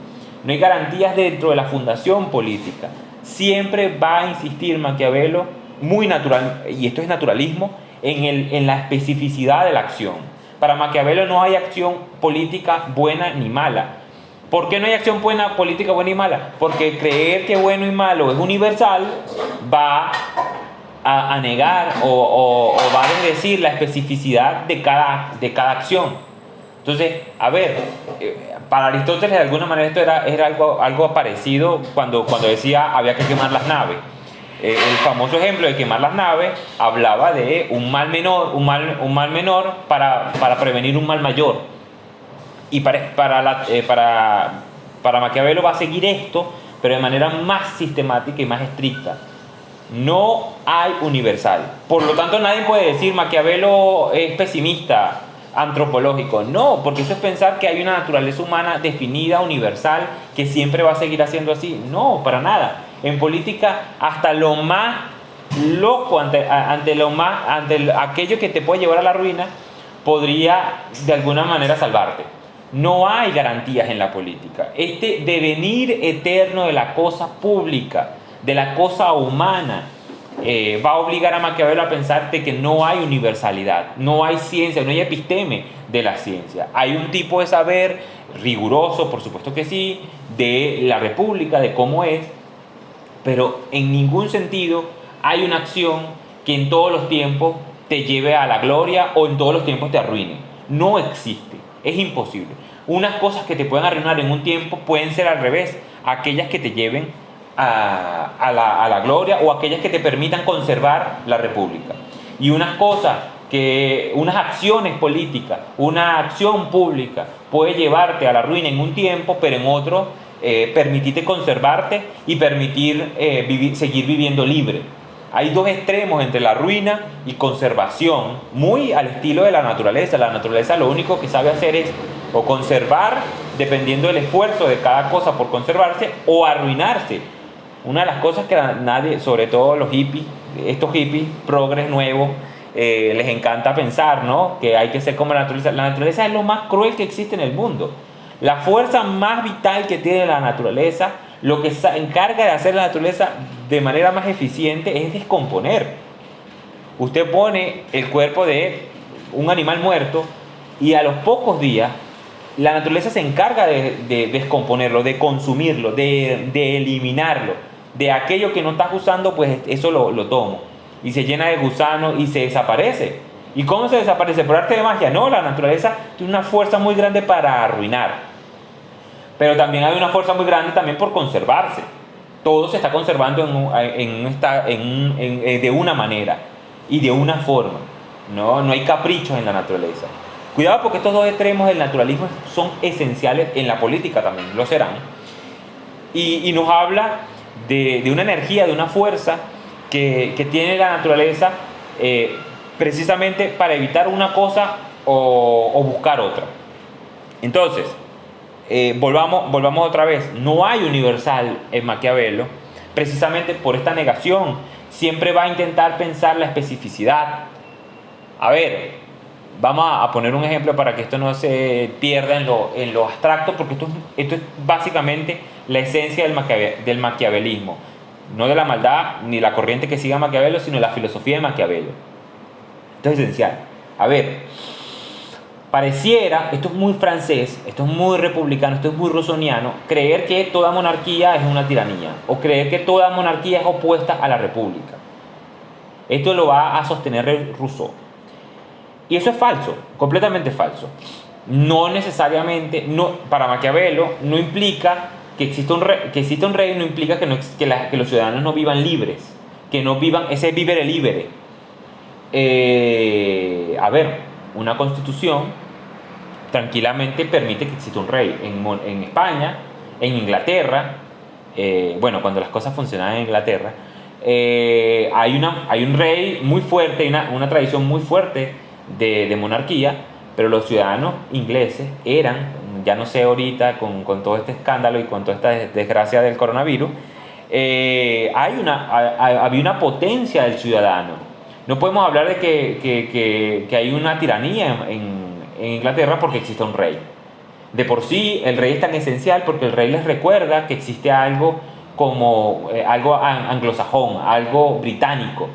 no hay garantías dentro de la fundación política. Siempre va a insistir Maquiavelo, muy natural, y esto es naturalismo, en la especificidad de la acción. Para Maquiavelo no hay acción política buena ni mala. ¿Por qué no hay acción política buena y mala? Porque creer que bueno y malo es universal va a negar o va a desdecir la especificidad de cada acción. Entonces, a ver, para Aristóteles de alguna manera esto era algo parecido cuando decía había que quemar las naves. El famoso ejemplo de quemar las naves hablaba de un mal menor para prevenir un mal mayor. Y para Maquiavelo va a seguir esto, pero de manera más sistemática y más estricta. No hay universal. Por lo tanto, nadie puede decir Maquiavelo es pesimista, antropológico. No, porque eso es pensar que hay una naturaleza humana definida, universal, que siempre va a seguir haciendo así. No, para nada. En política, hasta lo más loco, ante aquello que te puede llevar a la ruina, podría de alguna manera salvarte. No hay garantías en la política. Este devenir eterno de la cosa pública, de la cosa humana, va a obligar a Maquiavelo a pensar de que no hay universalidad, no hay ciencia, no hay episteme de la ciencia. Hay un tipo de saber riguroso, por supuesto que sí, de la república, de cómo es, pero en ningún sentido hay una acción que en todos los tiempos te lleve a la gloria o en todos los tiempos te arruine. No existe, es imposible. Unas cosas que te pueden arruinar en un tiempo pueden ser al revés, aquellas que te lleven a la gloria o aquellas que te permitan conservar la república. Y unas cosas unas acciones políticas, una acción pública puede llevarte a la ruina en un tiempo, pero en otro permitirte conservarte y permitir seguir viviendo libre. Hay dos extremos entre la ruina y conservación, muy al estilo de la naturaleza. La naturaleza lo único que sabe hacer es o conservar, dependiendo del esfuerzo de cada cosa por conservarse, o arruinarse. Una de las cosas que nadie, sobre todo los hippies, estos hippies progres nuevos, les encanta pensar, ¿no? Que hay que ser como la naturaleza. La naturaleza es lo más cruel que existe en el mundo. La fuerza más vital que tiene la naturaleza, lo que se encarga de hacer la naturaleza de manera más eficiente es descomponer. Usted pone el cuerpo de un animal muerto y a los pocos días la naturaleza se encarga de descomponerlo, de consumirlo, de eliminarlo. De aquello que no estás usando, pues eso lo tomo. Y se llena de gusanos y se desaparece. ¿Y cómo se desaparece? ¿Por arte de magia? No, la naturaleza tiene una fuerza muy grande para arruinar. Pero también hay una fuerza muy grande también por conservarse. Todo se está conservando de una manera y de una forma. No hay caprichos en la naturaleza. Cuidado porque estos dos extremos del naturalismo son esenciales en la política también, lo serán. Y nos habla de una energía, de una fuerza que tiene la naturaleza precisamente para evitar una cosa o buscar otra. Entonces, volvamos otra vez. No hay universal en Maquiavelo, precisamente por esta negación. Siempre va a intentar pensar la especificidad. A ver, vamos a poner un ejemplo para que esto no se pierda en lo abstracto, porque esto es básicamente la esencia del maquiavelismo. No de la maldad ni la corriente que siga Maquiavelo, sino la filosofía de Maquiavelo. Esto es esencial. A ver, pareciera, esto es muy francés, esto es muy republicano, esto es muy rousseauiano, creer que toda monarquía es una tiranía o creer que toda monarquía es opuesta a la república. Esto lo va a sostener Rousseau. Y eso es falso, completamente falso. No necesariamente, para Maquiavelo, no implica que exista un rey, no implica que los ciudadanos no vivan libres. que no vivan ese vivere libere. A ver, una constitución tranquilamente permite que exista un rey en España, en Inglaterra, bueno, cuando las cosas funcionan en Inglaterra, hay un rey muy fuerte, una tradición muy fuerte de monarquía, pero los ciudadanos ingleses eran, ya no sé ahorita con todo este escándalo y con toda esta desgracia del coronavirus, había una potencia del ciudadano. No podemos hablar de que hay una tiranía en Inglaterra porque existe un rey. De por sí, el rey es tan esencial porque el rey les recuerda que existe algo como algo anglosajón, algo británico.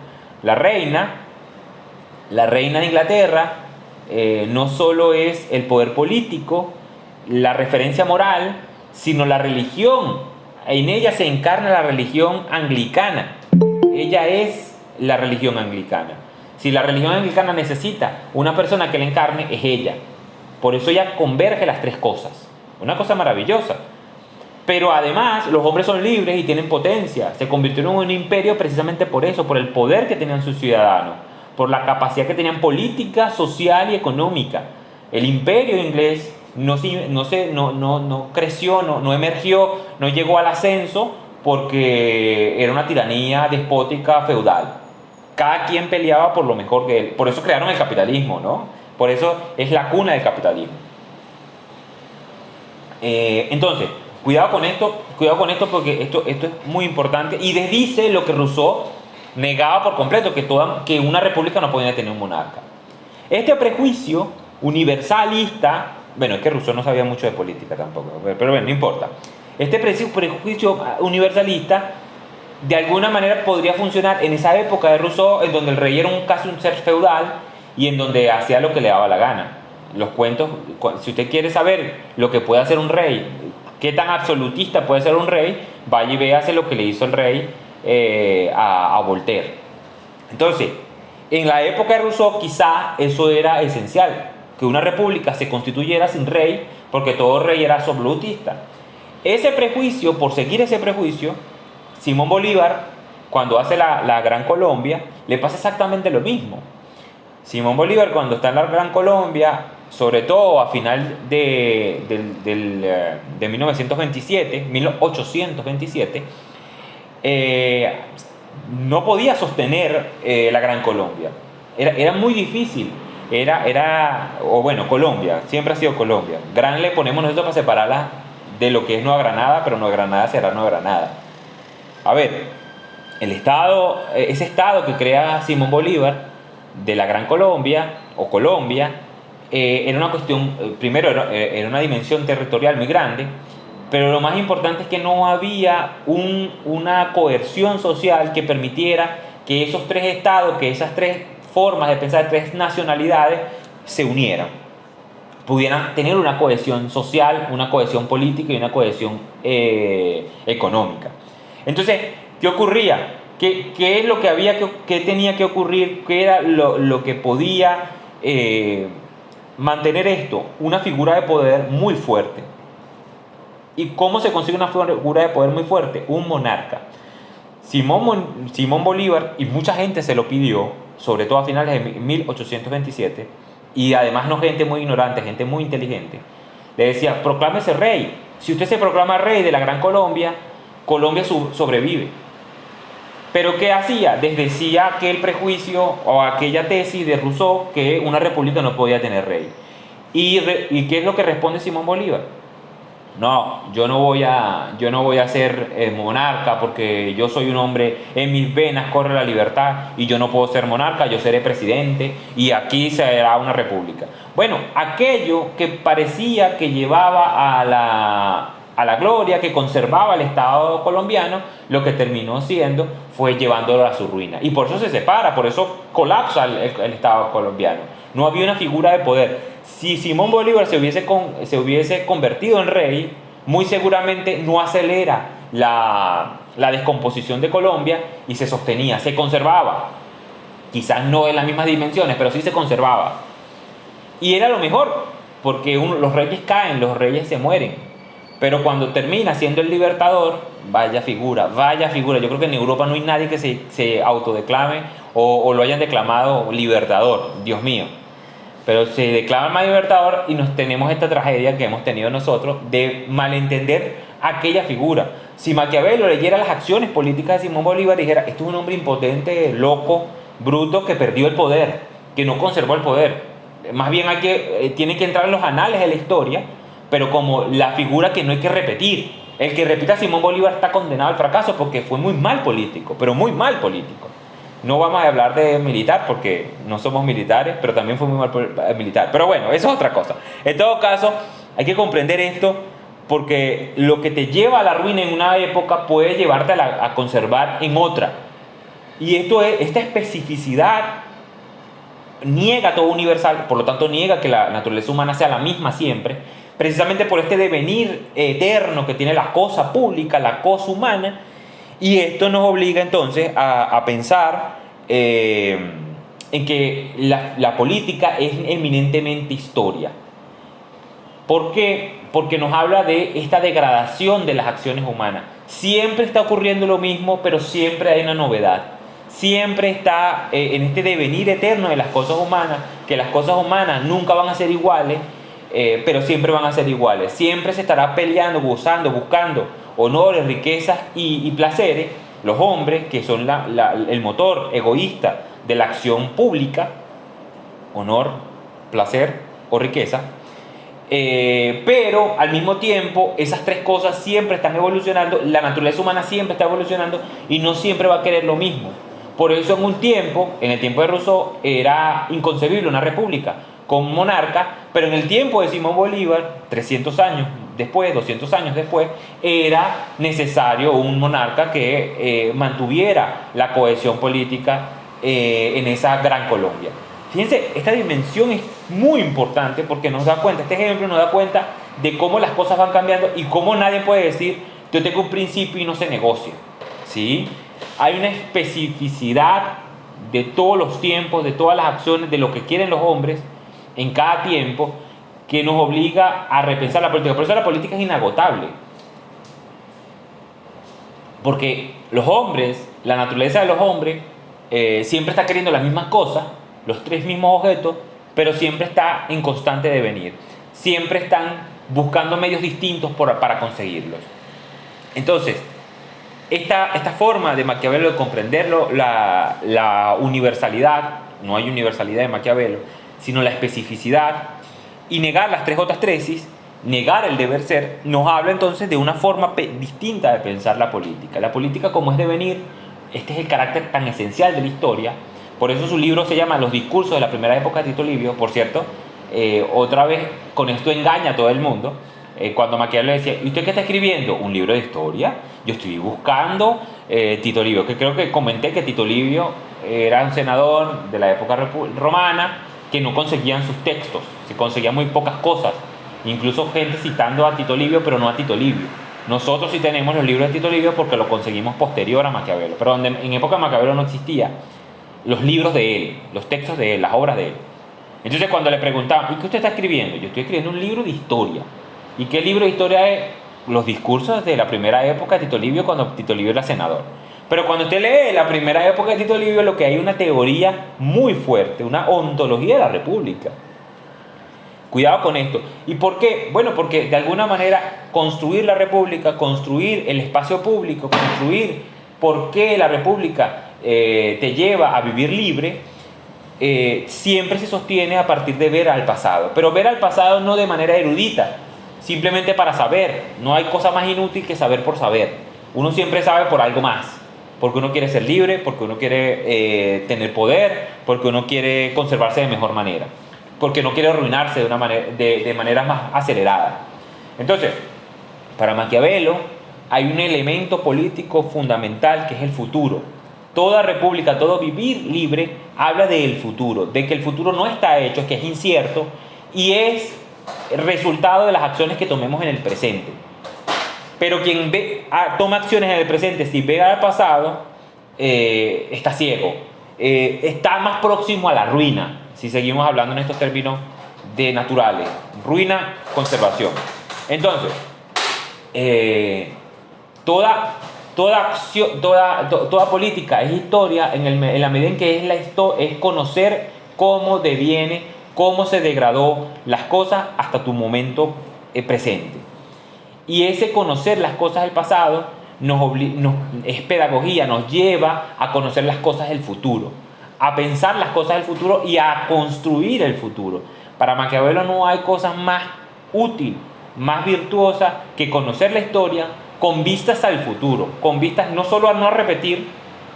La reina de Inglaterra no solo es el poder político, la referencia moral, sino la religión. En ella se encarna la religión anglicana. Ella es la religión anglicana. Si la religión anglicana necesita una persona que la encarne, es ella. Por eso ella converge las tres cosas. Una cosa maravillosa. Pero además los hombres son libres y tienen potencia. Se convirtieron en un imperio precisamente por eso, por el poder que tenían sus ciudadanos, por la capacidad que tenían política, social y económica. El imperio inglés no creció, no emergió, no llegó al ascenso porque era una tiranía despótica feudal. Cada quien peleaba por lo mejor que él. Por eso crearon el capitalismo, ¿no? Por eso es la cuna del capitalismo. Entonces, cuidado con esto porque esto es muy importante y desdice lo que Rousseau negaba por completo, que una república no podía tener un monarca. Este prejuicio universalista, bueno, es que Rousseau no sabía mucho de política tampoco, pero bueno, no importa. Este prejuicio universalista de alguna manera podría funcionar en esa época de Rousseau, en donde el rey era casi un ser feudal y en donde hacía lo que le daba la gana. Los cuentos, si usted quiere saber lo que puede hacer un rey, qué tan absolutista puede ser un rey, vaya y véase lo que le hizo el rey a Voltaire. Entonces, en la época de Rousseau quizá eso era esencial, que una república se constituyera sin rey, porque todo rey era absolutista. Ese prejuicio, por seguir ese prejuicio, Simón Bolívar, cuando hace la Gran Colombia, le pasa exactamente lo mismo. Simón Bolívar, cuando está en la Gran Colombia, sobre todo a final de 1827, no podía sostener la Gran Colombia. Era muy difícil. Colombia, siempre ha sido Colombia. Gran le ponemos nosotros para separarla de lo que es Nueva Granada, pero Nueva Granada será Nueva Granada. A ver, ese estado que crea Simón Bolívar de la Gran Colombia o Colombia, era una cuestión, primero era una dimensión territorial muy grande, pero lo más importante es que no había una coerción social que permitiera que esos tres estados, que esas tres formas de pensar, tres nacionalidades, se unieran, pudieran tener una cohesión social, una cohesión política y una cohesión económica. Entonces, ¿qué ocurría? ¿Qué es lo que qué tenía que ocurrir? ¿Qué era lo que podía mantener esto? Una figura de poder muy fuerte. ¿Y cómo se consigue una figura de poder muy fuerte? Un monarca. Simón Bolívar, y mucha gente se lo pidió, sobre todo a finales de 1827, y además no gente muy ignorante, gente muy inteligente, le decía: proclámese rey. Si usted se proclama rey de la Gran Colombia, Colombia sobrevive. Pero ¿qué hacía? Desdecía aquel prejuicio o aquella tesis de Rousseau que una república no podía tener rey. ¿Y qué es lo que responde Simón Bolívar? No, yo no voy a ser monarca porque yo soy un hombre, en mis venas corre la libertad y yo no puedo ser monarca, yo seré presidente y aquí será una república. Bueno, aquello que parecía que llevaba a la gloria, que conservaba el Estado colombiano, lo que terminó siendo fue llevándolo a su ruina. Y por eso se separa, por eso colapsa el Estado colombiano. No había una figura de poder. Si Simón Bolívar se hubiese convertido en rey, muy seguramente no acelera la descomposición de Colombia y se sostenía, se conservaba. Quizás no en las mismas dimensiones, pero sí se conservaba. Y era lo mejor, porque los reyes caen, los reyes se mueren. Pero cuando termina siendo el libertador, vaya figura, vaya figura. Yo creo que en Europa no hay nadie que se autodeclame o lo hayan declamado libertador, Dios mío. Pero se declara más libertador y nos tenemos esta tragedia que hemos tenido nosotros de malentender aquella figura. Si Maquiavelo leyera las acciones políticas de Simón Bolívar y dijera, esto es un hombre impotente, loco, bruto, que perdió el poder, que no conservó el poder. Más bien tiene que entrar en los anales de la historia, pero como la figura que no hay que repetir. El que repita a Simón Bolívar está condenado al fracaso porque fue muy mal político, pero muy mal político. No vamos a hablar de militar porque no somos militares, pero también fue muy mal militar. Pero bueno, eso es otra cosa. En todo caso, hay que comprender esto porque lo que te lleva a la ruina en una época puede llevarte a conservar en otra. Y esta especificidad niega todo universal, por lo tanto niega que la naturaleza humana sea la misma siempre, precisamente por este devenir eterno que tiene la cosa pública, la cosa humana. Y esto nos obliga entonces a pensar en que la política es eminentemente historia. ¿Por qué? Porque nos habla de esta degradación de las acciones humanas. Siempre está ocurriendo lo mismo, pero siempre hay una novedad. Siempre está en este devenir eterno de las cosas humanas, que las cosas humanas nunca van a ser iguales, pero siempre van a ser iguales. Siempre se estará peleando, gozando, buscando honores, riquezas y placeres, los hombres, que son el motor egoísta de la acción pública, honor, placer o riqueza, pero al mismo tiempo esas tres cosas siempre están evolucionando, la naturaleza humana siempre está evolucionando y no siempre va a querer lo mismo. Por eso en un tiempo, en el tiempo de Rousseau, era inconcebible una república con un monarca, pero en el tiempo de Simón Bolívar, 300 años después, 200 años después, era necesario un monarca que mantuviera la cohesión política en esa gran Colombia. Fíjense, esta dimensión es muy importante porque nos da cuenta, este ejemplo nos da cuenta de cómo las cosas van cambiando y cómo nadie puede decir, yo tengo un principio y no se negocia, ¿sí? Hay una especificidad de todos los tiempos, de todas las acciones, de lo que quieren los hombres en cada tiempo, que nos obliga a repensar la política. Por eso la política es inagotable. Porque los hombres, la naturaleza de los hombres, siempre está queriendo las mismas cosas, los tres mismos objetos, pero siempre está en constante devenir. Siempre están buscando medios distintos para conseguirlos. Entonces, esta forma de Maquiavelo de comprenderlo, la universalidad, no hay universalidad de Maquiavelo, sino la especificidad, y negar las tres otras tesis, negar el deber ser, nos habla entonces de una forma distinta de pensar la política. La política como es devenir, este es el carácter tan esencial de la historia, por eso su libro se llama Los discursos de la primera época de Tito Livio, por cierto, otra vez con esto engaña a todo el mundo, cuando Maquiavelo le decía, ¿y usted qué está escribiendo? ¿Un libro de historia? Yo estoy buscando Tito Livio, que creo que comenté que Tito Livio era un senador de la época romana, que no conseguían sus textos, se conseguían muy pocas cosas, incluso gente citando a Tito Livio, pero no a Tito Livio. Nosotros sí tenemos los libros de Tito Livio porque los conseguimos posterior a Maquiavelo, pero en época de Maquiavelo no existía los libros de él, los textos de él, las obras de él. Entonces cuando le preguntaban, ¿y qué usted está escribiendo? Yo estoy escribiendo un libro de historia. ¿Y qué libro de historia es? Los discursos de la primera época de Tito Livio, cuando Tito Livio era senador. Pero cuando usted lee la primera época de Tito Livio, lo que hay es una teoría muy fuerte, una ontología de la república. Cuidado con esto. ¿Y por qué? Bueno, porque de alguna manera construir la república, construir el espacio público, construir por qué la república te lleva a vivir libre, siempre se sostiene a partir de ver al pasado. Pero ver al pasado no de manera erudita, simplemente para saber. No hay cosa más inútil que saber por saber. Uno siempre sabe por algo más. Porque uno quiere ser libre, porque uno quiere tener poder, porque uno quiere conservarse de mejor manera, porque no quiere arruinarse de manera más acelerada. Entonces, para Maquiavelo hay un elemento político fundamental que es el futuro. Toda república, todo vivir libre habla del futuro, de que el futuro no está hecho, que es incierto y es el resultado de las acciones que tomemos en el presente. Pero quien toma acciones en el presente sin ver al pasado, está ciego, está más próximo a la ruina, si seguimos hablando en estos términos de naturales, ruina, conservación. Entonces, eh, toda, toda acción, toda política es historia en la medida en que es conocer cómo deviene, cómo se degradó las cosas hasta tu momento presente. Y ese conocer las cosas del pasado es pedagogía, nos lleva a conocer las cosas del futuro, a pensar las cosas del futuro y a construir el futuro. Para Maquiavelo no hay cosa más útil, más virtuosa que conocer la historia con vistas al futuro, con vistas no solo a no repetir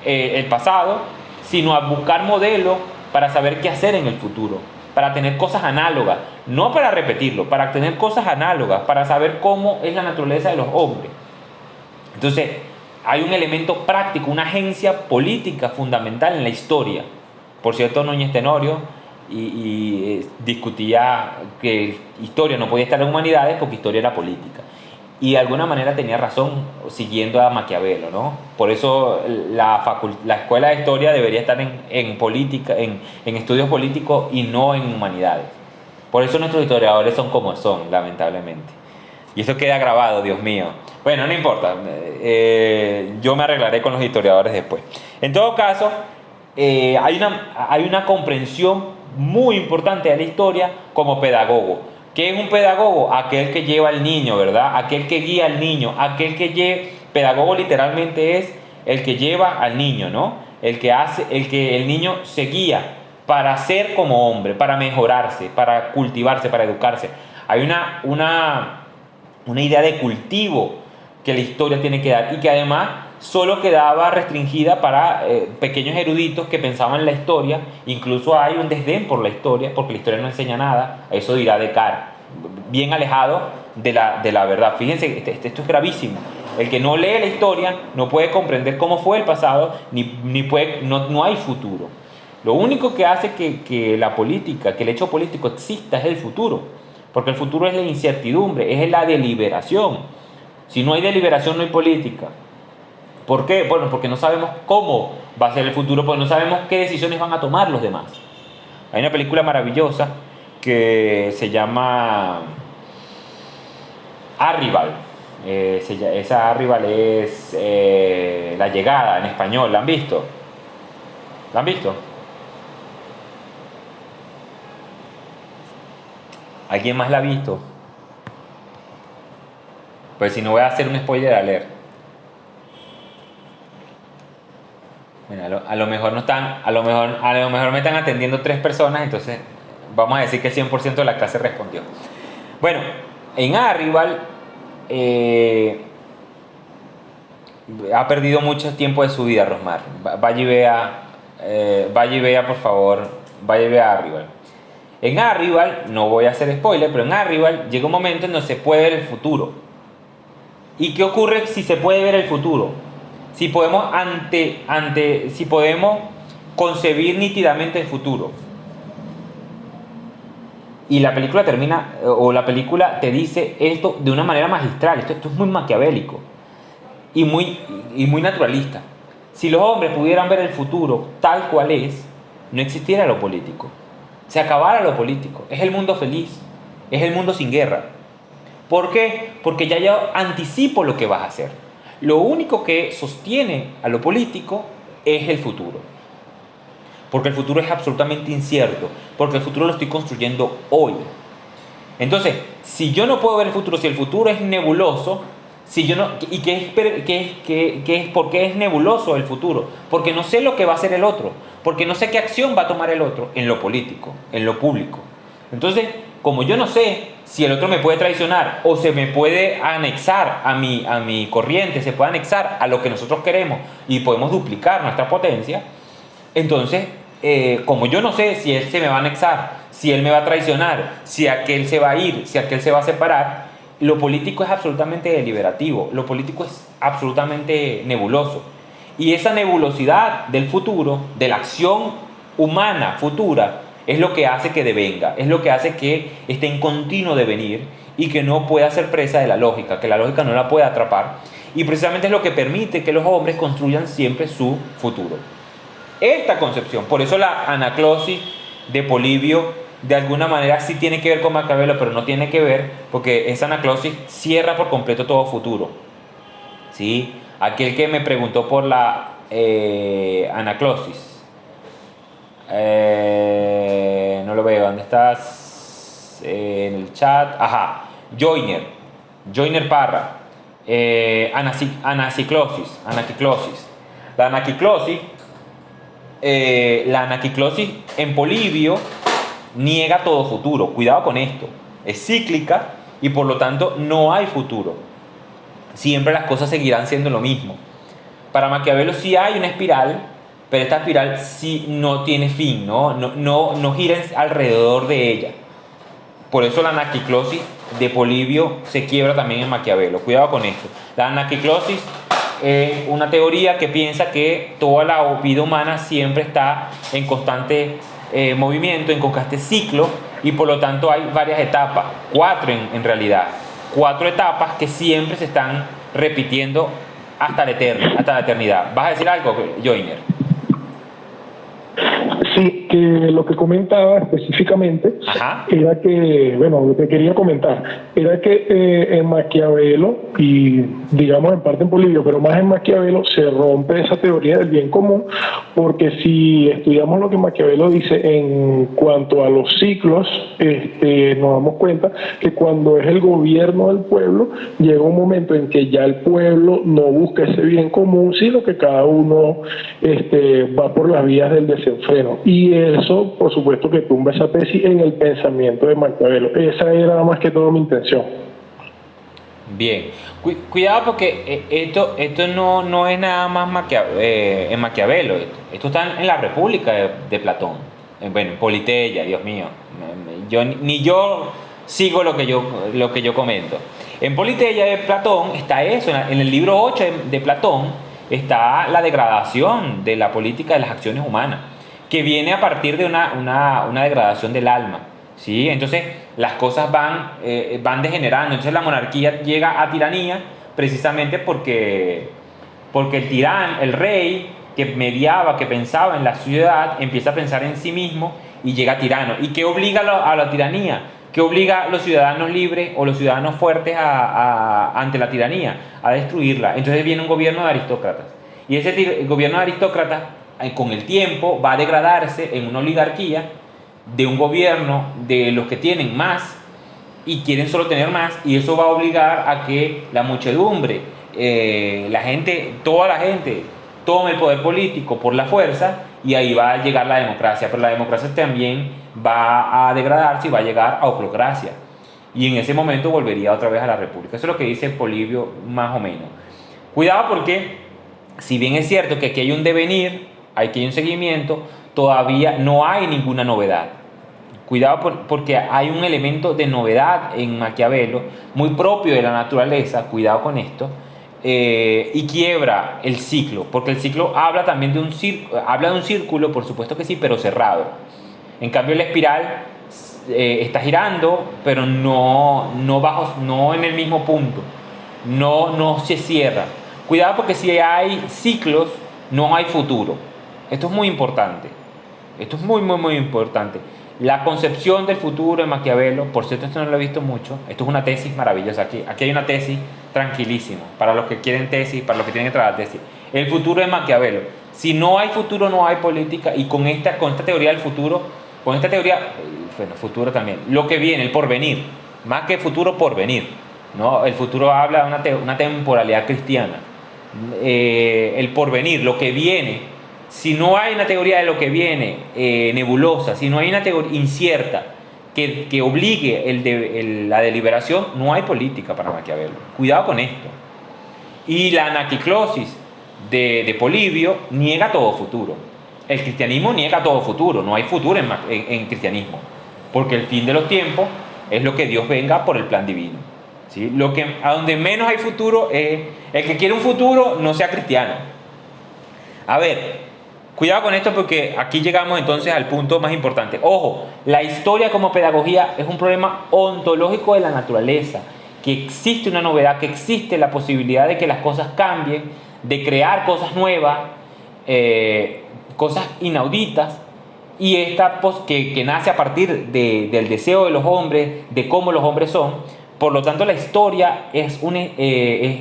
el pasado, sino a buscar modelos para saber qué hacer en el futuro, para tener cosas análogas, no para repetirlo, para tener cosas análogas, para saber cómo es la naturaleza de los hombres. Entonces, hay un elemento práctico, una agencia política fundamental en la historia. Por cierto, Núñez Tenorio discutía que historia no podía estar en humanidades porque historia era política. Y de alguna manera tenía razón siguiendo a Maquiavelo, ¿no? Por eso la escuela de historia debería estar en política, en estudios políticos y no en humanidades. Por eso nuestros historiadores son como son, lamentablemente. Y eso queda grabado, Dios mío. Bueno, no importa. Yo me arreglaré con los historiadores después. En todo caso, hay una comprensión muy importante de la historia como pedagogo. ¿Qué es un pedagogo? Aquel que lleva al niño, ¿verdad? Aquel que guía al niño, aquel que lleva... Pedagogo literalmente es el que lleva al niño, ¿no? El que el niño se guía para ser como hombre, para mejorarse, para cultivarse, para educarse. Hay una idea de cultivo que la historia tiene que dar y que además solo quedaba restringida para pequeños eruditos que pensaban en la historia. Incluso hay un desdén por la historia, porque la historia no enseña nada. Eso dirá Descartes, bien alejado de la verdad. Fíjense, esto es gravísimo. El que no lee la historia no puede comprender cómo fue el pasado, no hay futuro. Lo único que hace que la política, que el hecho político exista es el futuro, porque el futuro es la incertidumbre, es la deliberación. Si no hay deliberación, no hay política. ¿Por qué? Bueno, porque no sabemos cómo va a ser el futuro, porque no sabemos qué decisiones van a tomar los demás. Hay una película maravillosa que se llama Arrival. Esa Arrival es La Llegada en español. ¿La han visto? ¿La han visto? ¿Alguien más la ha visto? Pues si no, voy a hacer un spoiler alert. Bueno, a lo mejor no están, a lo mejor me están atendiendo 3 personas, entonces vamos a decir que el 100% de la clase respondió. Bueno, en Arrival ha perdido mucho tiempo de su vida, Rosmar. Vaya y vea, por favor, vaya y vea Arrival. En Arrival, no voy a hacer spoiler, pero en Arrival llega un momento en donde se puede ver el futuro. ¿Y qué ocurre si se puede ver el futuro? Si podemos si podemos concebir nítidamente el futuro. Y la película termina, o la película te dice esto de una manera magistral. Esto es muy maquiavélico y muy naturalista. Si los hombres pudieran ver el futuro tal cual es, no existiera lo político. Se acabara lo político. Es el mundo feliz. Es el mundo sin guerra. ¿Por qué? Porque ya yo anticipo lo que vas a hacer. Lo único que sostiene a lo político es el futuro. Porque el futuro es absolutamente incierto. Porque el futuro lo estoy construyendo hoy. Entonces, si yo no puedo ver el futuro, si el futuro es nebuloso, ¿y por qué es nebuloso el futuro? Porque no sé lo que va a hacer el otro. Porque no sé qué acción va a tomar el otro en lo político, en lo público. Entonces, como yo no sé si el otro me puede traicionar o se me puede anexar a mi corriente, se puede anexar a lo que nosotros queremos y podemos duplicar nuestra potencia, entonces, como yo no sé si él se me va a anexar, si él me va a traicionar, si aquel se va a ir, si aquel se va a separar, lo político es absolutamente deliberativo, lo político es absolutamente nebuloso. Y esa nebulosidad del futuro, de la acción humana futura, es lo que hace que devenga, es lo que hace que esté en continuo devenir y que no pueda ser presa de la lógica, que la lógica no la pueda atrapar. Y precisamente es lo que permite que los hombres construyan siempre su futuro. Esta concepción, por eso la anaclosis de Polibio de alguna manera sí tiene que ver con Maquiavelo, pero no tiene que ver porque esa anaclosis cierra por completo todo futuro. ¿Sí? Aquel que me preguntó por la anaclosis, no lo veo, ¿dónde estás? En el chat, ajá, Joiner, Joiner Parra, anaquiclosis. La anaquiclosis, la anaquiclosis en Polibio niega todo futuro. Cuidado con esto. Es cíclica y por lo tanto no hay futuro. Siempre las cosas seguirán siendo lo mismo. Para Maquiavelo sí hay una espiral, pero esta espiral sí no tiene fin, no gira alrededor de ella. Por eso la anaquiclosis de Polibio se quiebra también en Maquiavelo. Cuidado con esto. La anaquiclosis es una teoría que piensa que toda la vida humana siempre está en constante movimiento, en constante ciclo, y por lo tanto hay varias etapas, 4 en realidad, 4 etapas que siempre se están repitiendo hasta la eternidad. ¿Vas a decir algo, Joiner? Sí, que lo que comentaba específicamente Ajá. era que, bueno, lo que quería comentar era que en Maquiavelo y digamos en parte en Polibio, pero más en Maquiavelo se rompe esa teoría del bien común, porque si estudiamos lo que Maquiavelo dice en cuanto a los ciclos, nos damos cuenta que cuando es el gobierno del pueblo, llega un momento en que ya el pueblo no busca ese bien común, sino que cada uno va por las vías del desenfreno. Y eso, por supuesto, que tumba esa tesis en el pensamiento de Maquiavelo. Esa era más que todo mi intención. Bien. Cuidado porque esto no es nada más en Maquiavelo. Esto está en la República de Platón. Bueno, en Politeia, Dios mío. Ni yo sigo lo que yo comento. En Politeia de Platón está eso. En el libro 8 de Platón está la degradación de la política de las acciones humanas, que viene a partir de una degradación del alma, ¿sí? Entonces las cosas van degenerando. Entonces la monarquía llega a tiranía precisamente porque el rey que mediaba, que pensaba en la ciudad, empieza a pensar en sí mismo y llega tirano. ¿Y qué obliga a la tiranía? ¿Qué obliga a los ciudadanos libres o los ciudadanos fuertes ante la tiranía? A destruirla. Entonces viene un gobierno de aristócratas. Y ese gobierno de aristócratas, con el tiempo, va a degradarse en una oligarquía de un gobierno de los que tienen más y quieren solo tener más, y eso va a obligar a que la muchedumbre, toda la gente tome el poder político por la fuerza, y ahí va a llegar la democracia. Pero la democracia también va a degradarse y va a llegar a oclocracia, y en ese momento volvería otra vez a la república. Eso es lo que dice Polibio más o menos. Cuidado porque si bien es cierto que aquí hay un devenir, aquí hay un seguimiento, todavía no hay ninguna novedad. Cuidado porque hay un elemento de novedad en Maquiavelo muy propio de la naturaleza. Cuidado con esto. Y quiebra el ciclo, porque el ciclo habla también de un círculo, por supuesto que sí, pero cerrado. En cambio la espiral está girando, pero no en el mismo punto, no se cierra. Cuidado porque si hay ciclos no hay futuro. Esto es muy importante. Esto es muy importante. La concepción del futuro de Maquiavelo, por cierto, esto no lo he visto mucho. Esto es una tesis maravillosa. Aquí hay una tesis tranquilísima para los que quieren tesis, para los que tienen que trabajar tesis. El futuro de Maquiavelo. Si no hay futuro, no hay política. Y con esta teoría del futuro, con esta teoría, bueno, futuro también, lo que viene, el porvenir, más que futuro, porvenir, ¿no? El futuro habla de una temporalidad cristiana. El porvenir, lo que viene. Si no hay una teoría de lo que viene nebulosa, si no hay una teoría incierta que obligue la deliberación, no hay política para Maquiavelo. Cuidado con esto. Y la anaquiclosis de Polibio niega todo futuro. El cristianismo niega todo futuro. No hay futuro en cristianismo, porque el fin de los tiempos es lo que Dios venga por el plan divino, ¿sí? A donde menos hay futuro es el que quiere un futuro, no sea cristiano. A ver, cuidado con esto porque aquí llegamos entonces al punto más importante. Ojo, la historia como pedagogía es un problema ontológico de la naturaleza, que existe una novedad, que existe la posibilidad de que las cosas cambien, de crear cosas nuevas, cosas inauditas, y que nace a partir del deseo de los hombres, de cómo los hombres son. Por lo tanto, la historia es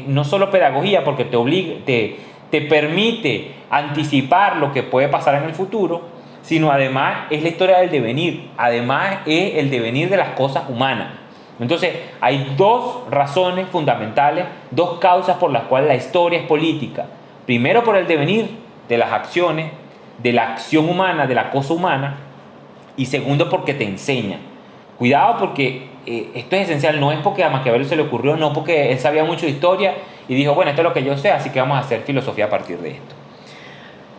no solo pedagogía, porque te permite anticipar lo que puede pasar en el futuro, sino además es la historia del devenir, además es el devenir de las cosas humanas. Entonces, hay dos razones fundamentales, dos causas por las cuales la historia es política. Primero, por el devenir de las acciones, de la acción humana, de la cosa humana, y segundo, porque te enseña. Cuidado, porque esto es esencial, no es porque a Maquiavelo se le ocurrió, no porque él sabía mucho de historia y dijo, bueno, esto es lo que yo sé, así que vamos a hacer filosofía a partir de esto.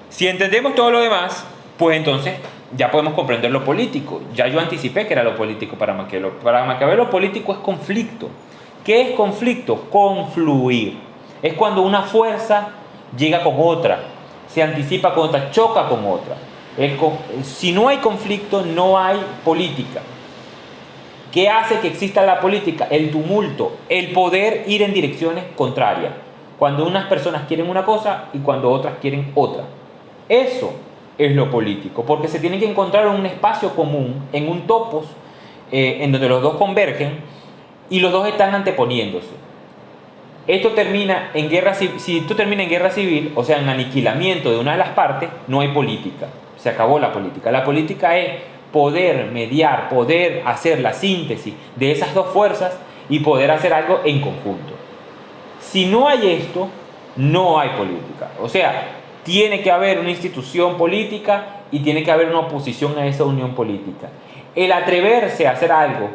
Si entendemos todo lo demás, pues entonces ya podemos comprender lo político. Ya yo anticipé que era lo político para Maquiavelo. Para Maquiavelo, lo político es conflicto. ¿Qué es conflicto? Confluir. Es cuando una fuerza llega con otra, se anticipa con otra, choca con otra. Si no hay conflicto, no hay política. ¿Qué hace que exista la política? El tumulto, el poder ir en direcciones contrarias. Cuando unas personas quieren una cosa y cuando otras quieren otra. Eso es lo político, porque se tiene que encontrar en un espacio común, en un topos, en donde los dos convergen y los dos están anteponiéndose. Esto termina en guerra civil. Si esto termina en guerra civil, o sea, en aniquilamiento de una de las partes, no hay política. Se acabó la política. La política es poder mediar, poder hacer la síntesis de esas dos fuerzas y poder hacer algo en conjunto. Si no hay esto, no hay política. O sea, tiene que haber una institución política y tiene que haber una oposición a esa unión política. El atreverse a hacer algo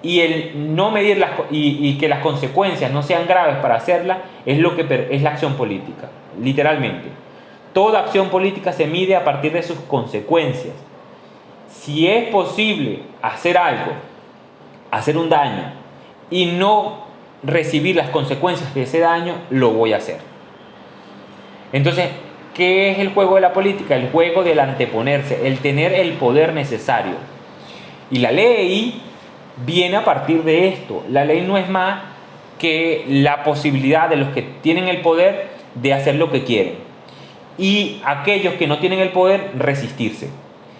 y el no medir y que las consecuencias no sean graves para hacerla es la acción política, literalmente. Toda acción política se mide a partir de sus consecuencias. Si es posible hacer algo, hacer un daño y no recibir las consecuencias de ese daño, lo voy a hacer. Entonces, ¿qué es el juego de la política? El juego del anteponerse, el tener el poder necesario. Y la ley viene a partir de esto. La ley no es más que la posibilidad de los que tienen el poder de hacer lo que quieren y aquellos que no tienen el poder resistirse.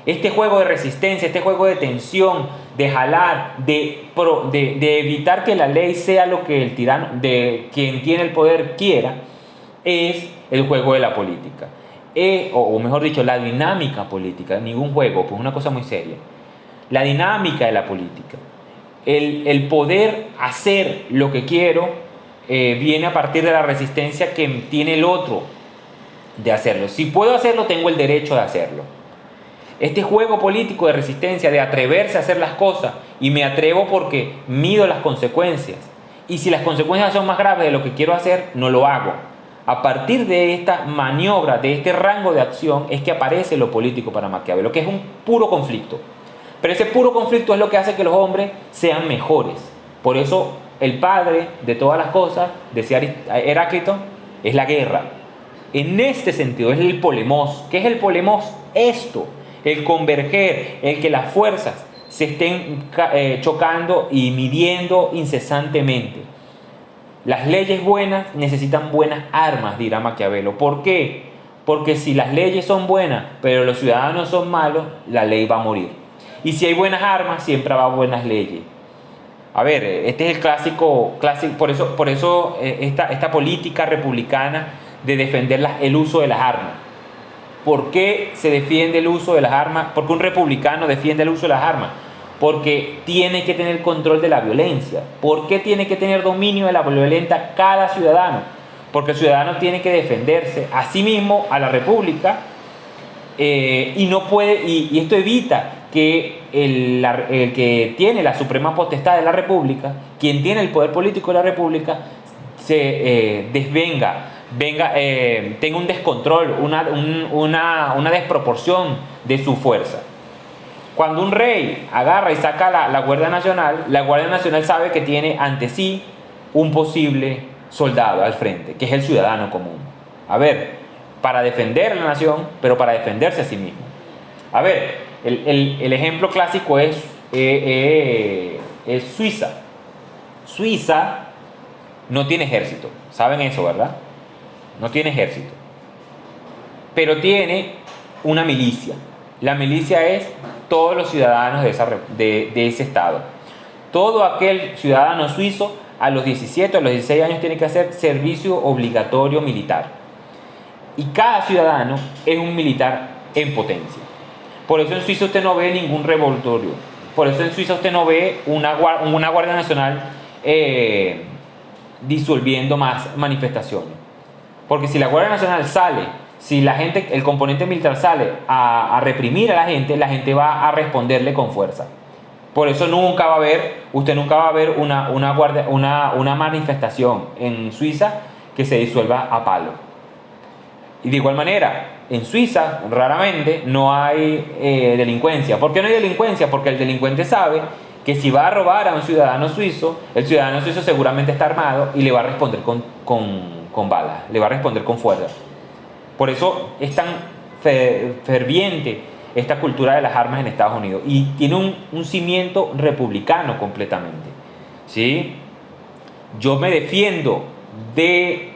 Este juego de resistencia, este juego de tensión, de jalar, de evitar que la ley sea lo que el tirano, de quien tiene el poder, quiera, es el juego de la política. O mejor dicho, la dinámica política. Ningún juego, pues una cosa muy seria. La dinámica de la política. El poder hacer lo que quiero viene a partir de la resistencia que tiene el otro de hacerlo. Si puedo hacerlo, tengo el derecho de hacerlo. Este juego político de resistencia, de atreverse a hacer las cosas, y me atrevo porque mido las consecuencias. Y si las consecuencias son más graves de lo que quiero hacer, no lo hago. A partir de esta maniobra, de este rango de acción, es que aparece lo político para Maquiavelo, que es un puro conflicto. Pero ese puro conflicto es lo que hace que los hombres sean mejores. Por eso el padre de todas las cosas, decía Heráclito, es la guerra. En este sentido es el polemos. ¿Qué es el polemos? Esto, el converger, el que las fuerzas se estén chocando y midiendo incesantemente. Las leyes buenas necesitan buenas armas, dirá Maquiavelo. ¿Por qué? Porque si las leyes son buenas, pero los ciudadanos son malos, la ley va a morir. Y si hay buenas armas, siempre va a haber buenas leyes. A ver, este es el clásico, por eso esta política republicana de defender el uso de las armas. ¿Por qué se defiende el uso de las armas? ¿Por qué un republicano defiende el uso de las armas? Porque tiene que tener control de la violencia. ¿Por qué tiene que tener dominio de la violencia cada ciudadano? Porque el ciudadano tiene que defenderse a sí mismo, a la república, y no puede, y esto evita que el que tiene la suprema potestad de la república, quien tiene el poder político de la república, se tenga un descontrol, una desproporción de su fuerza. Cuando un rey agarra y saca la Guardia Nacional sabe que tiene ante sí un posible soldado al frente, que es el ciudadano común. A ver, para defender la nación, pero para defenderse a sí mismo. A ver, el ejemplo clásico es Suiza. Suiza no tiene ejército, saben eso, ¿verdad? No tiene ejército, pero tiene una milicia. La milicia es todos los ciudadanos de ese estado. Todo aquel ciudadano suizo a los 17 o a los 16 años tiene que hacer servicio obligatorio militar. Y cada ciudadano es un militar en potencia. Por eso en Suiza usted no ve ningún revoltorio. Por eso en Suiza usted no ve una Guardia Nacional disolviendo más manifestaciones. Porque si la Guardia Nacional sale, si la gente, el componente militar sale a reprimir a la gente va a responderle con fuerza. Por eso usted nunca va a ver una manifestación en Suiza que se disuelva a palo. Y de igual manera, en Suiza raramente no hay delincuencia. ¿Por qué no hay delincuencia? Porque el delincuente sabe que si va a robar a un ciudadano suizo, el ciudadano suizo seguramente está armado y le va a responder con balas, le va a responder con fuerza. Por eso es tan ferviente esta cultura de las armas en Estados Unidos y tiene un cimiento republicano completamente, ¿sí? Yo me defiendo de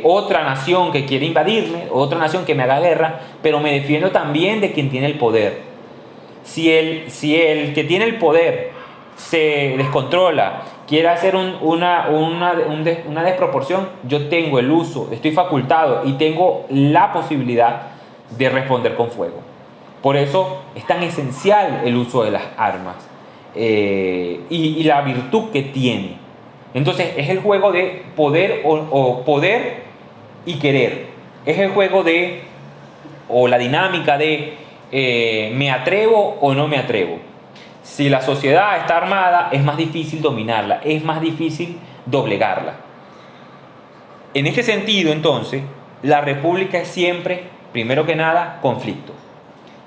otra nación que quiere invadirme, otra nación que me haga guerra, pero me defiendo también de quien tiene el poder. Si el que tiene el poder se descontrola, quiere hacer una desproporción, yo tengo el uso, estoy facultado y tengo la posibilidad de responder con fuego. Por eso es tan esencial el uso de las armas y la virtud que tiene. Entonces es el juego de poder o poder y querer. Es el juego o la dinámica de me atrevo o no me atrevo. Si la sociedad está armada, es más difícil dominarla, es más difícil doblegarla. En este sentido, entonces, la república es siempre, primero que nada, conflicto.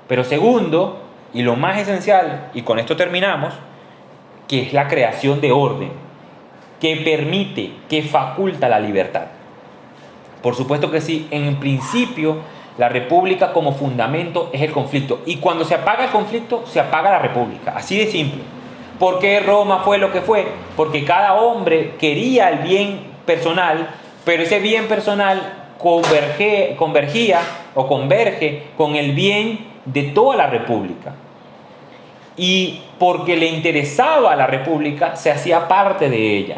Pero segundo, y lo más esencial, y con esto terminamos, que es la creación de orden, que permite, que faculta la libertad. Por supuesto que sí, en principio, la república como fundamento es el conflicto. Y cuando se apaga el conflicto, se apaga la república. Así de simple. ¿Por qué Roma fue lo que fue? Porque cada hombre quería el bien personal, pero ese bien personal converge con el bien de toda la república. Y porque le interesaba a la república, se hacía parte de ella.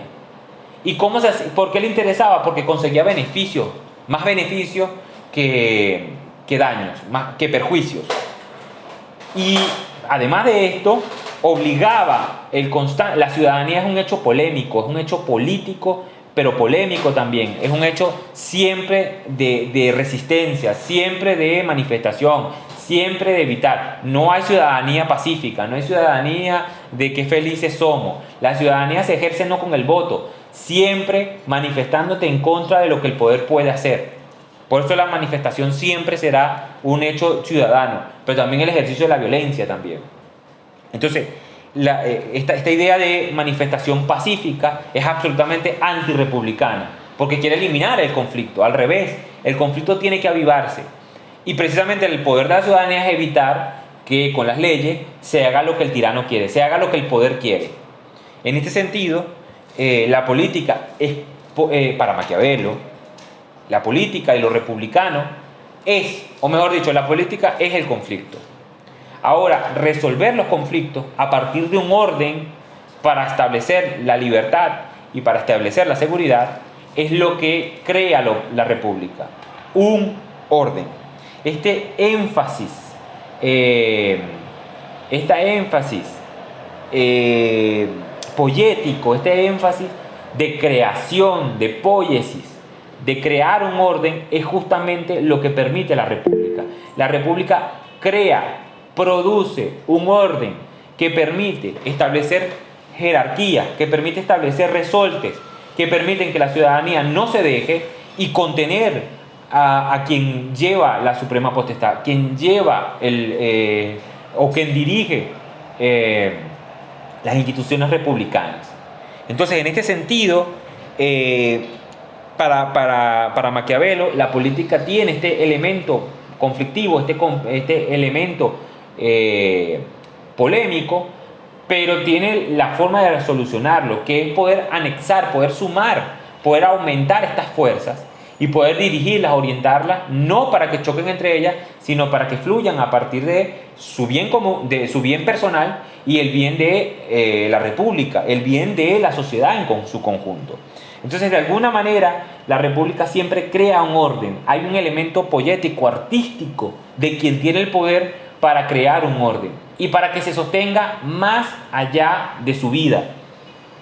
¿Y por qué le interesaba? Porque conseguía beneficios, más beneficios que daños, más que perjuicios. Y además de esto, obligaba la ciudadanía. Es un hecho polémico, es un hecho político, pero polémico también. Es un hecho siempre de resistencia, siempre de manifestación, siempre de evitar. No hay ciudadanía pacífica, no hay ciudadanía de que felices somos. La ciudadanía se ejerce no con el voto, siempre manifestándote en contra de lo que el poder puede hacer. Por eso la manifestación siempre será un hecho ciudadano, pero también el ejercicio de la violencia también. Entonces, esta idea de manifestación pacífica es absolutamente antirrepublicana, porque quiere eliminar el conflicto. Al revés, el conflicto tiene que avivarse. Y precisamente el poder de la ciudadanía es evitar que con las leyes se haga lo que el tirano quiere, se haga lo que el poder quiere. En este sentido, la política es, para Maquiavelo, la política y lo republicano o mejor dicho, la política es el conflicto. Ahora, resolver los conflictos a partir de un orden para establecer la libertad y para establecer la seguridad es lo que crea la república. Un orden. Este énfasis poético, este énfasis de creación, de poiesis, de crear un orden, es justamente lo que permite la república. La república crea, produce un orden que permite establecer jerarquías, que permite establecer resortes, que permiten que la ciudadanía no se deje y contener a quien lleva la suprema potestad, quien lleva o quien dirige las instituciones republicanas. Entonces, en este sentido, para Maquiavelo, la política tiene este elemento conflictivo, este elemento polémico, pero tiene la forma de solucionarlo, que es poder anexar, poder sumar, poder aumentar estas fuerzas y poder dirigirlas, orientarlas, no para que choquen entre ellas, sino para que fluyan a partir de su bien común, de su bien personal y el bien de la república, el bien de la sociedad en su conjunto. Entonces, de alguna manera, la república siempre crea un orden. Hay un elemento poético, artístico, de quien tiene el poder para crear un orden y para que se sostenga más allá de su vida.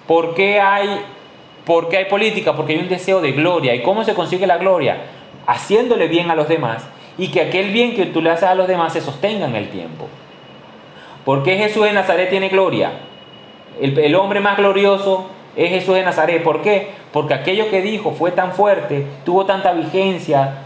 ¿Por qué hay política? Porque hay un deseo de gloria. ¿Y cómo se consigue la gloria? Haciéndole bien a los demás y que aquel bien que tú le haces a los demás se sostenga en el tiempo. ¿Por qué Jesús de Nazaret tiene gloria? El hombre más glorioso es Jesús de Nazaret. ¿Por qué? Porque aquello que dijo fue tan fuerte, tuvo tanta vigencia,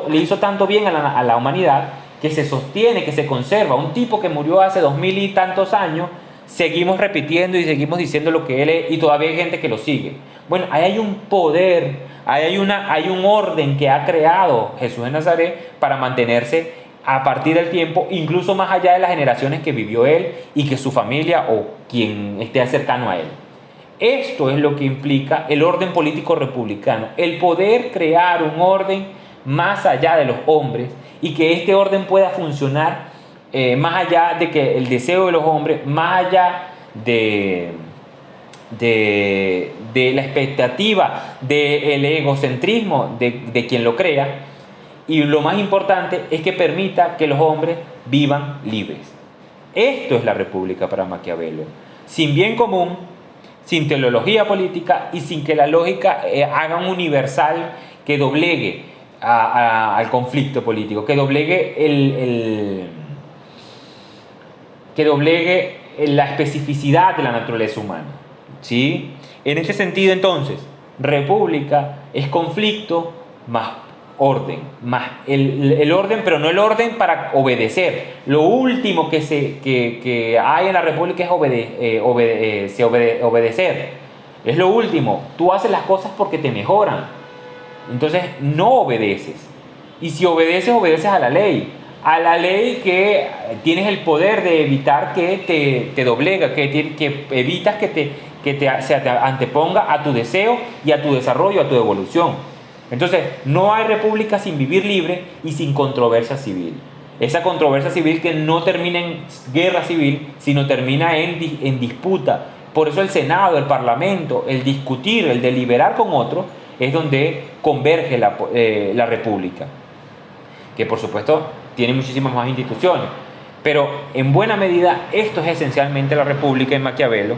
le hizo tanto bien a la humanidad, que se sostiene, que se conserva. Un tipo que murió hace 2000 y tantos años, seguimos repitiendo y seguimos diciendo lo que él es, y todavía hay gente que lo sigue. Bueno, ahí hay un poder, hay un orden que ha creado Jesús de Nazaret para mantenerse a partir del tiempo, incluso más allá de las generaciones que vivió él y que su familia o quien esté cercano a él. Esto es lo que implica el orden político republicano, el poder crear un orden más allá de los hombres y que este orden pueda funcionar más allá de que el deseo de los hombres, más allá de la expectativa, del egocentrismo de quien lo crea. Y lo más importante es que permita que los hombres vivan libres. Esto es la república para Maquiavelo. Sin bien común, sin teleología política y sin que la lógica haga un universal que doblegue al conflicto político, que doblegue la especificidad de la naturaleza humana. ¿Sí? En este sentido, entonces, república es conflicto más orden, más el orden, pero no el orden para obedecer. Lo último que hay en la república es obedecer. Es lo último. Tú haces las cosas porque te mejoran. Entonces no obedeces. Y si obedeces a la ley. A la ley que tienes el poder de evitar que te doblega, que evitas se te anteponga a tu deseo y a tu desarrollo, a tu evolución. Entonces, no hay república sin vivir libre y sin controversia civil. Esa controversia civil que no termina en guerra civil, sino termina en disputa. Por eso el Senado, el Parlamento, el discutir, el deliberar con otros, es donde converge la república. Que por supuesto tiene muchísimas más instituciones. Pero en buena medida esto es esencialmente la república en Maquiavelo.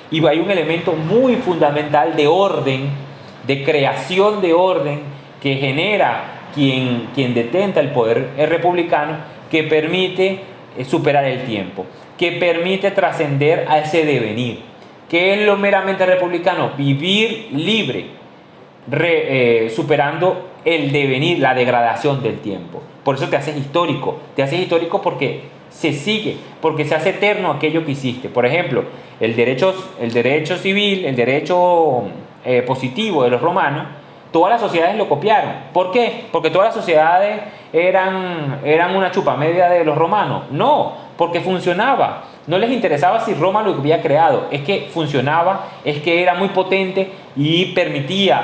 Y hay un elemento muy fundamental de orden, de creación de orden que genera quien detenta el poder republicano, que permite superar el tiempo, que permite trascender a ese devenir. ¿Qué es lo meramente republicano? Vivir libre, superando el devenir, la degradación del tiempo. Por eso te haces histórico porque se sigue, porque se hace eterno aquello que hiciste. Por ejemplo, el derecho civil, el derecho positivo de los romanos, todas las sociedades lo copiaron. ¿Por qué? Porque todas las sociedades eran una chupamedia de los romanos. No, porque funcionaba. No les interesaba si Roma lo había creado, es que funcionaba, es que era muy potente y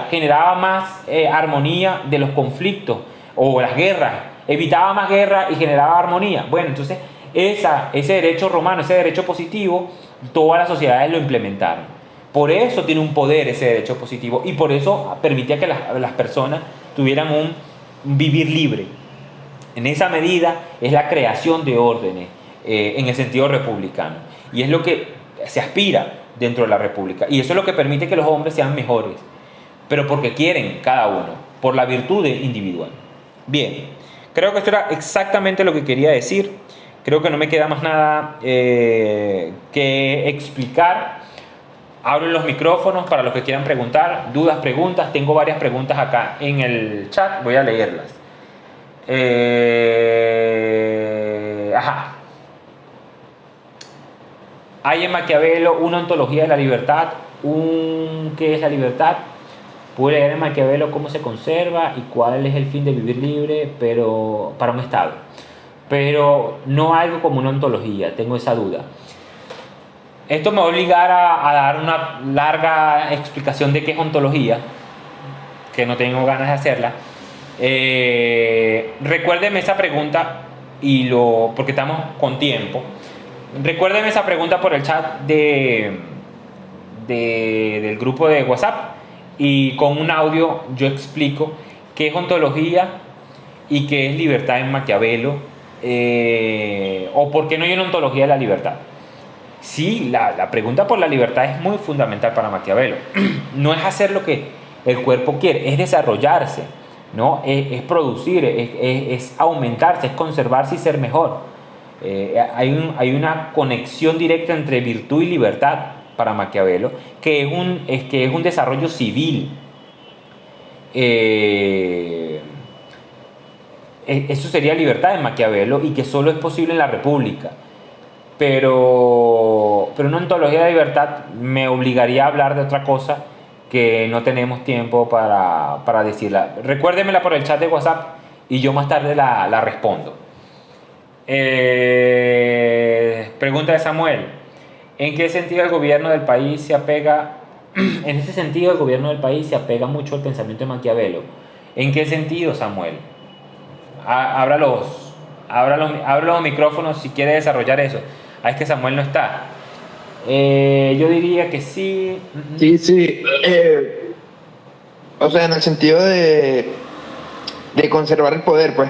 generaba más armonía de los conflictos o las guerras, evitaba más guerra y generaba armonía. Bueno, entonces ese derecho romano, ese derecho positivo, todas las sociedades lo implementaron. Por eso tiene un poder ese derecho positivo y por eso permitía que las personas tuvieran un vivir libre. En esa medida es la creación de órdenes en el sentido republicano. Y es lo que se aspira dentro de la república. Y eso es lo que permite que los hombres sean mejores. Pero porque quieren cada uno, por la virtud individual. Bien, creo que esto era exactamente lo que quería decir. Creo que no me queda más nada que explicar. Abro los micrófonos para los que quieran preguntar, dudas, preguntas. Tengo varias preguntas acá en el chat, voy a leerlas. Hay en Maquiavelo una ontología de la libertad. ¿Qué es la libertad? Pude leer en Maquiavelo cómo se conserva y cuál es el fin de vivir libre, pero para un estado. Pero no algo como una ontología, tengo esa duda. Esto me va a obligar a dar una larga explicación de qué es ontología, que no tengo ganas de hacerla. Recuérdeme esa pregunta porque estamos con tiempo. Recuérdeme esa pregunta por el chat del grupo de WhatsApp, y con un audio yo explico qué es ontología y qué es libertad en Maquiavelo, o por qué no hay una ontología de la libertad. Sí, la pregunta por la libertad es muy fundamental para Maquiavelo. No es hacer lo que el cuerpo quiere, es desarrollarse, ¿no? Es producir, es aumentarse, es conservarse y ser mejor. Hay una conexión directa entre virtud y libertad para Maquiavelo, que es un desarrollo civil. Eso sería libertad en Maquiavelo, y que solo es posible en la República. Pero una ontología de libertad me obligaría a hablar de otra cosa que no tenemos tiempo para decirla. Recuérdemela por el chat de WhatsApp y yo más tarde la respondo. Pregunta de Samuel: ¿en qué sentido el gobierno del país se apega? En ese sentido, el gobierno del país se apega mucho al pensamiento de Maquiavelo. ¿En qué sentido, Samuel? Abra los micrófonos si quiere desarrollar eso. Es que Samuel no está. Yo diría que sí. Sí. O sea, en el sentido de conservar el poder, pues.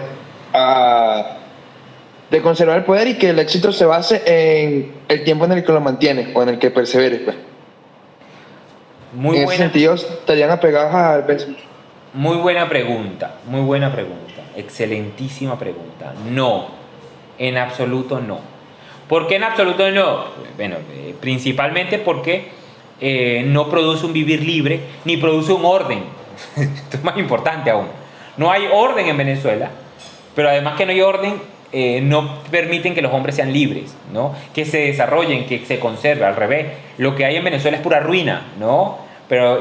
De conservar el poder, y que el éxito se base en el tiempo en el que lo mantienes o en el que perseveres, pues. En ese sentido estarían apegados al pensamiento. Muy buena pregunta. Excelentísima pregunta. No, en absoluto no. ¿Por qué en absoluto no? Bueno, principalmente porque no produce un vivir libre, ni produce un orden. Esto es más importante aún. No hay orden en Venezuela, pero además que no hay orden, no permiten que los hombres sean libres, ¿no? Que se desarrollen, que se conserven. Al revés, lo que hay en Venezuela es pura ruina, ¿no?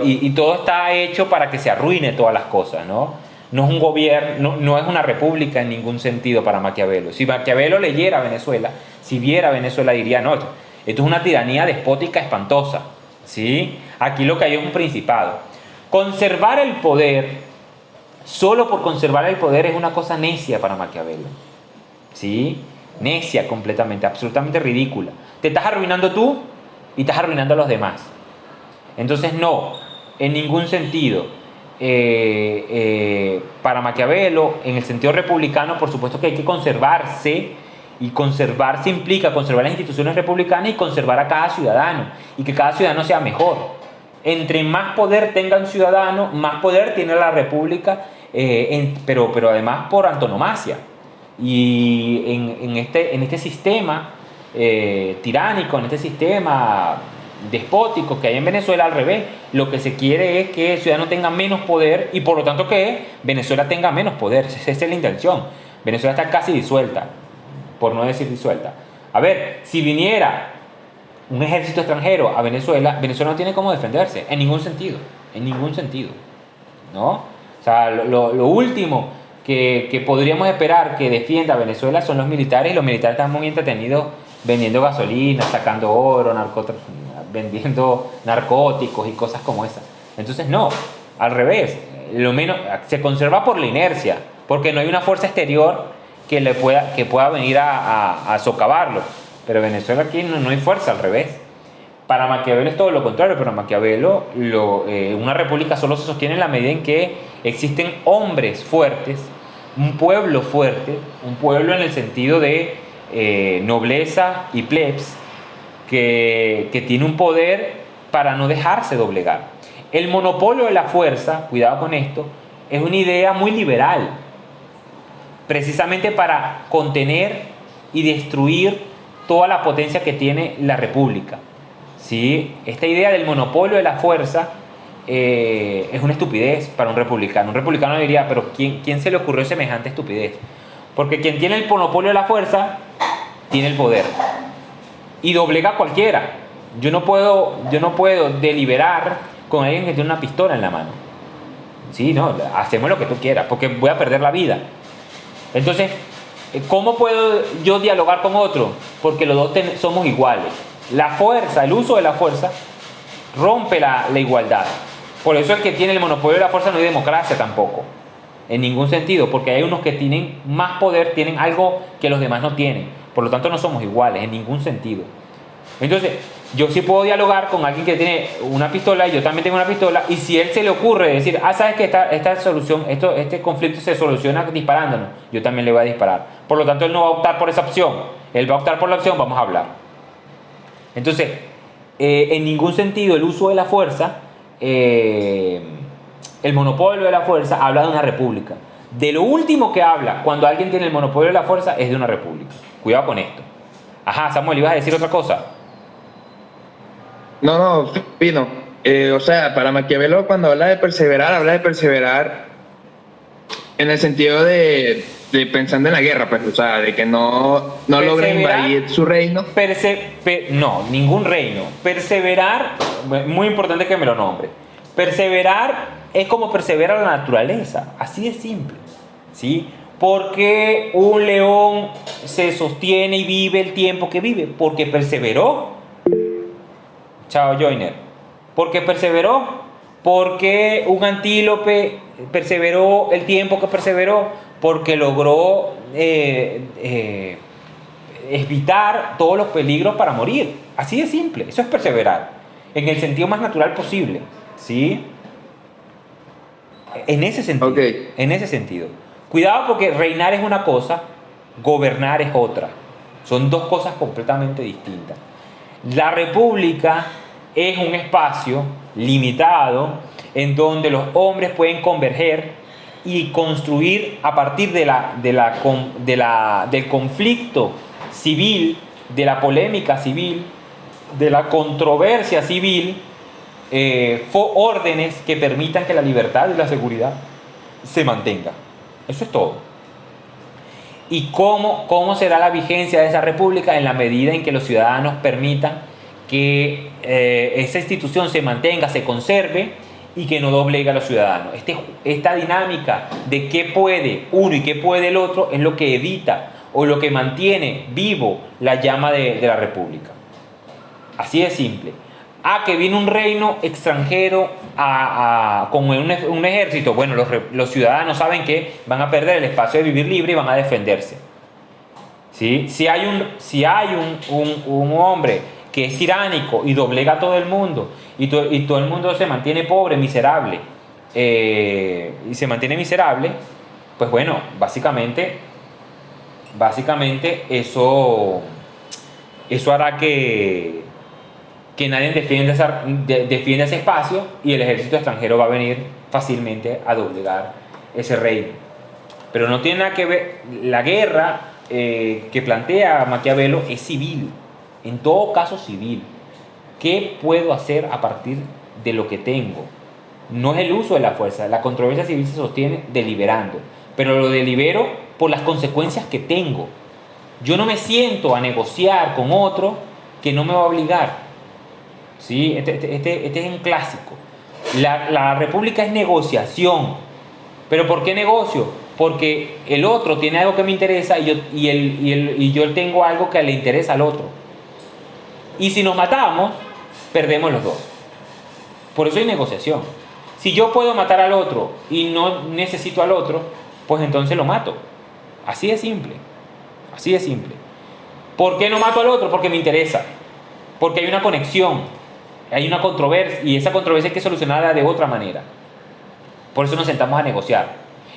Y todo está hecho para que se arruine todas las cosas, ¿no? No es un gobierno, no es una república en ningún sentido para Maquiavelo. Si Maquiavelo leyera Venezuela, si viera Venezuela, diría: no, esto es una tiranía despótica espantosa, ¿sí? Aquí lo que hay es un principado. Conservar el poder, solo por conservar el poder, es una cosa necia para Maquiavelo, ¿sí? Necia completamente, absolutamente ridícula. Te estás arruinando tú y estás arruinando a los demás. Entonces no, en ningún sentido. Para Maquiavelo, en el sentido republicano, por supuesto que hay que conservarse, y conservarse implica conservar las instituciones republicanas y conservar a cada ciudadano, y que cada ciudadano sea mejor. Entre más poder tenga un ciudadano, más poder tiene la república, pero además por antonomasia. Y en este sistema tiránico, en este sistema despótico que hay en Venezuela, al revés, lo que se quiere es que el ciudadano tenga menos poder, y por lo tanto que Venezuela tenga menos poder. Esa es la intención. Venezuela está casi disuelta, por no decir disuelta. A ver, si viniera un ejército extranjero a Venezuela, Venezuela no tiene cómo defenderse, en ningún sentido, ¿no? O sea, lo último que podríamos esperar que defienda a Venezuela son los militares, y los militares están muy entretenidos vendiendo gasolina, sacando oro, vendiendo narcóticos y cosas como esas. Entonces no, al revés, lo menos se conserva por la inercia, porque no hay una fuerza exterior que pueda venir a socavarlo. Pero Venezuela aquí no hay fuerza, al revés. Para Maquiavelo es todo lo contrario. Para Maquiavelo una república solo se sostiene en la medida en que existen hombres fuertes, un pueblo fuerte, un pueblo en el sentido de nobleza y plebs, que tiene un poder para no dejarse doblegar. El monopolio de la fuerza, cuidado con esto, es una idea muy liberal, precisamente para contener y destruir toda la potencia que tiene la república, ¿sí? Esta idea del monopolio de la fuerza es una estupidez para un republicano. Un republicano diría: pero ¿quién se le ocurrió semejante estupidez? Porque quien tiene el monopolio de la fuerza tiene el poder y doblega a cualquiera. Yo no puedo deliberar con alguien que tiene una pistola en la mano. Sí, no, hacemos lo que tú quieras, porque voy a perder la vida. Entonces, ¿cómo puedo yo dialogar con otro? Porque los dos somos iguales. La fuerza, el uso de la fuerza, rompe la igualdad. Por eso el que tiene el monopolio de la fuerza no hay democracia tampoco, en ningún sentido, porque hay unos que tienen más poder, tienen algo que los demás no tienen. Por lo tanto, no somos iguales en ningún sentido. Entonces, yo sí puedo dialogar con alguien que tiene una pistola y yo también tengo una pistola, y si a él se le ocurre decir, sabes que esta solución, este conflicto se soluciona disparándonos, yo también le voy a disparar. Por lo tanto, él no va a optar por esa opción, él va a optar por la opción, vamos a hablar. Entonces, en ningún sentido el uso de la fuerza, el monopolio de la fuerza habla de una república. De lo último que habla cuando alguien tiene el monopolio de la fuerza es de una república. Cuidado con esto. Ajá, Samuel, ¿ibas a decir otra cosa? No, Pino. O sea, para Maquiavelo, cuando habla de perseverar en el sentido de pensando en la guerra, pues, o sea, de que no logra invadir su reino. No, ningún reino. Perseverar, muy importante que me lo nombre. Perseverar es como persevera la naturaleza, así de simple, ¿sí? Porque un león se sostiene y vive el tiempo que vive, porque perseveró. Chao, Joiner. Porque perseveró, porque un antílope perseveró el tiempo que perseveró, porque logró evitar todos los peligros para morir. Así de simple, eso es perseverar, en el sentido más natural posible, ¿sí? En ese sentido, Okay. En ese sentido. Cuidado, porque reinar es una cosa, gobernar es otra. Son dos cosas completamente distintas. La república es un espacio limitado en donde los hombres pueden converger y construir a partir del conflicto civil, de la polémica civil, de la controversia civil, órdenes que permitan que la libertad y la seguridad se mantenga. Eso es todo. ¿Y cómo será la vigencia de esa república? En la medida en que los ciudadanos permitan que esa institución se mantenga, se conserve y que no doblegue a los ciudadanos. Esta dinámica de qué puede uno y qué puede el otro es lo que evita o lo que mantiene vivo la llama de la república. Así de simple. Que viene un reino extranjero con un ejército. Bueno, los ciudadanos saben que van a perder el espacio de vivir libre y van a defenderse. ¿Sí? Si hay un hombre que es tiránico y doblega a todo el mundo y todo el mundo se mantiene pobre, miserable, y se mantiene miserable, pues bueno, básicamente eso hará que nadie defienda ese espacio y el ejército extranjero va a venir fácilmente a doblegar ese reino. Pero no tiene nada que ver. La guerra que plantea Maquiavelo es civil, en todo caso civil. ¿Qué puedo hacer a partir de lo que tengo? No es el uso de la fuerza. La controversia civil se sostiene deliberando, pero lo delibero por las consecuencias que tengo. Yo no me siento a negociar con otro que no me va a obligar. ¿Sí? Este es un clásico. La república es negociación. ¿Pero por qué negocio? Porque el otro tiene algo que me interesa y yo tengo algo que le interesa al otro. Y si nos matamos, perdemos los dos. Por eso hay negociación. Si yo puedo matar al otro y no necesito al otro, pues entonces lo mato. Así de simple. Así de simple. ¿Por qué no mato al otro? Porque me interesa. Porque hay una conexión. Hay una controversia y esa controversia hay que solucionarla de otra manera. Por eso nos sentamos a negociar.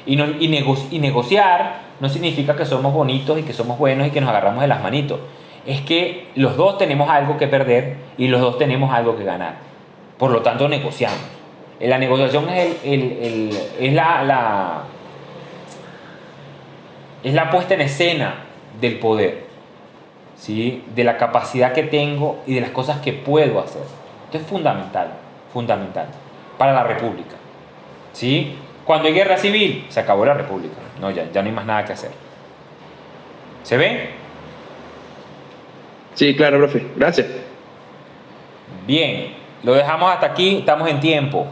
Y negociar no significa que somos bonitos y que somos buenos y que nos agarramos de las manitos. Es que los dos tenemos algo que perder y los dos tenemos algo que ganar. Por lo tanto, negociamos. La negociación es la puesta en escena del poder, ¿sí? De la capacidad que tengo y de las cosas que puedo hacer. Esto es fundamental para la república, ¿sí? Cuando hay guerra civil, se acabó la república. No, ya no hay más nada que hacer. ¿Se ve? Sí, claro, profe. Gracias. Bien, lo dejamos hasta aquí, estamos en tiempo.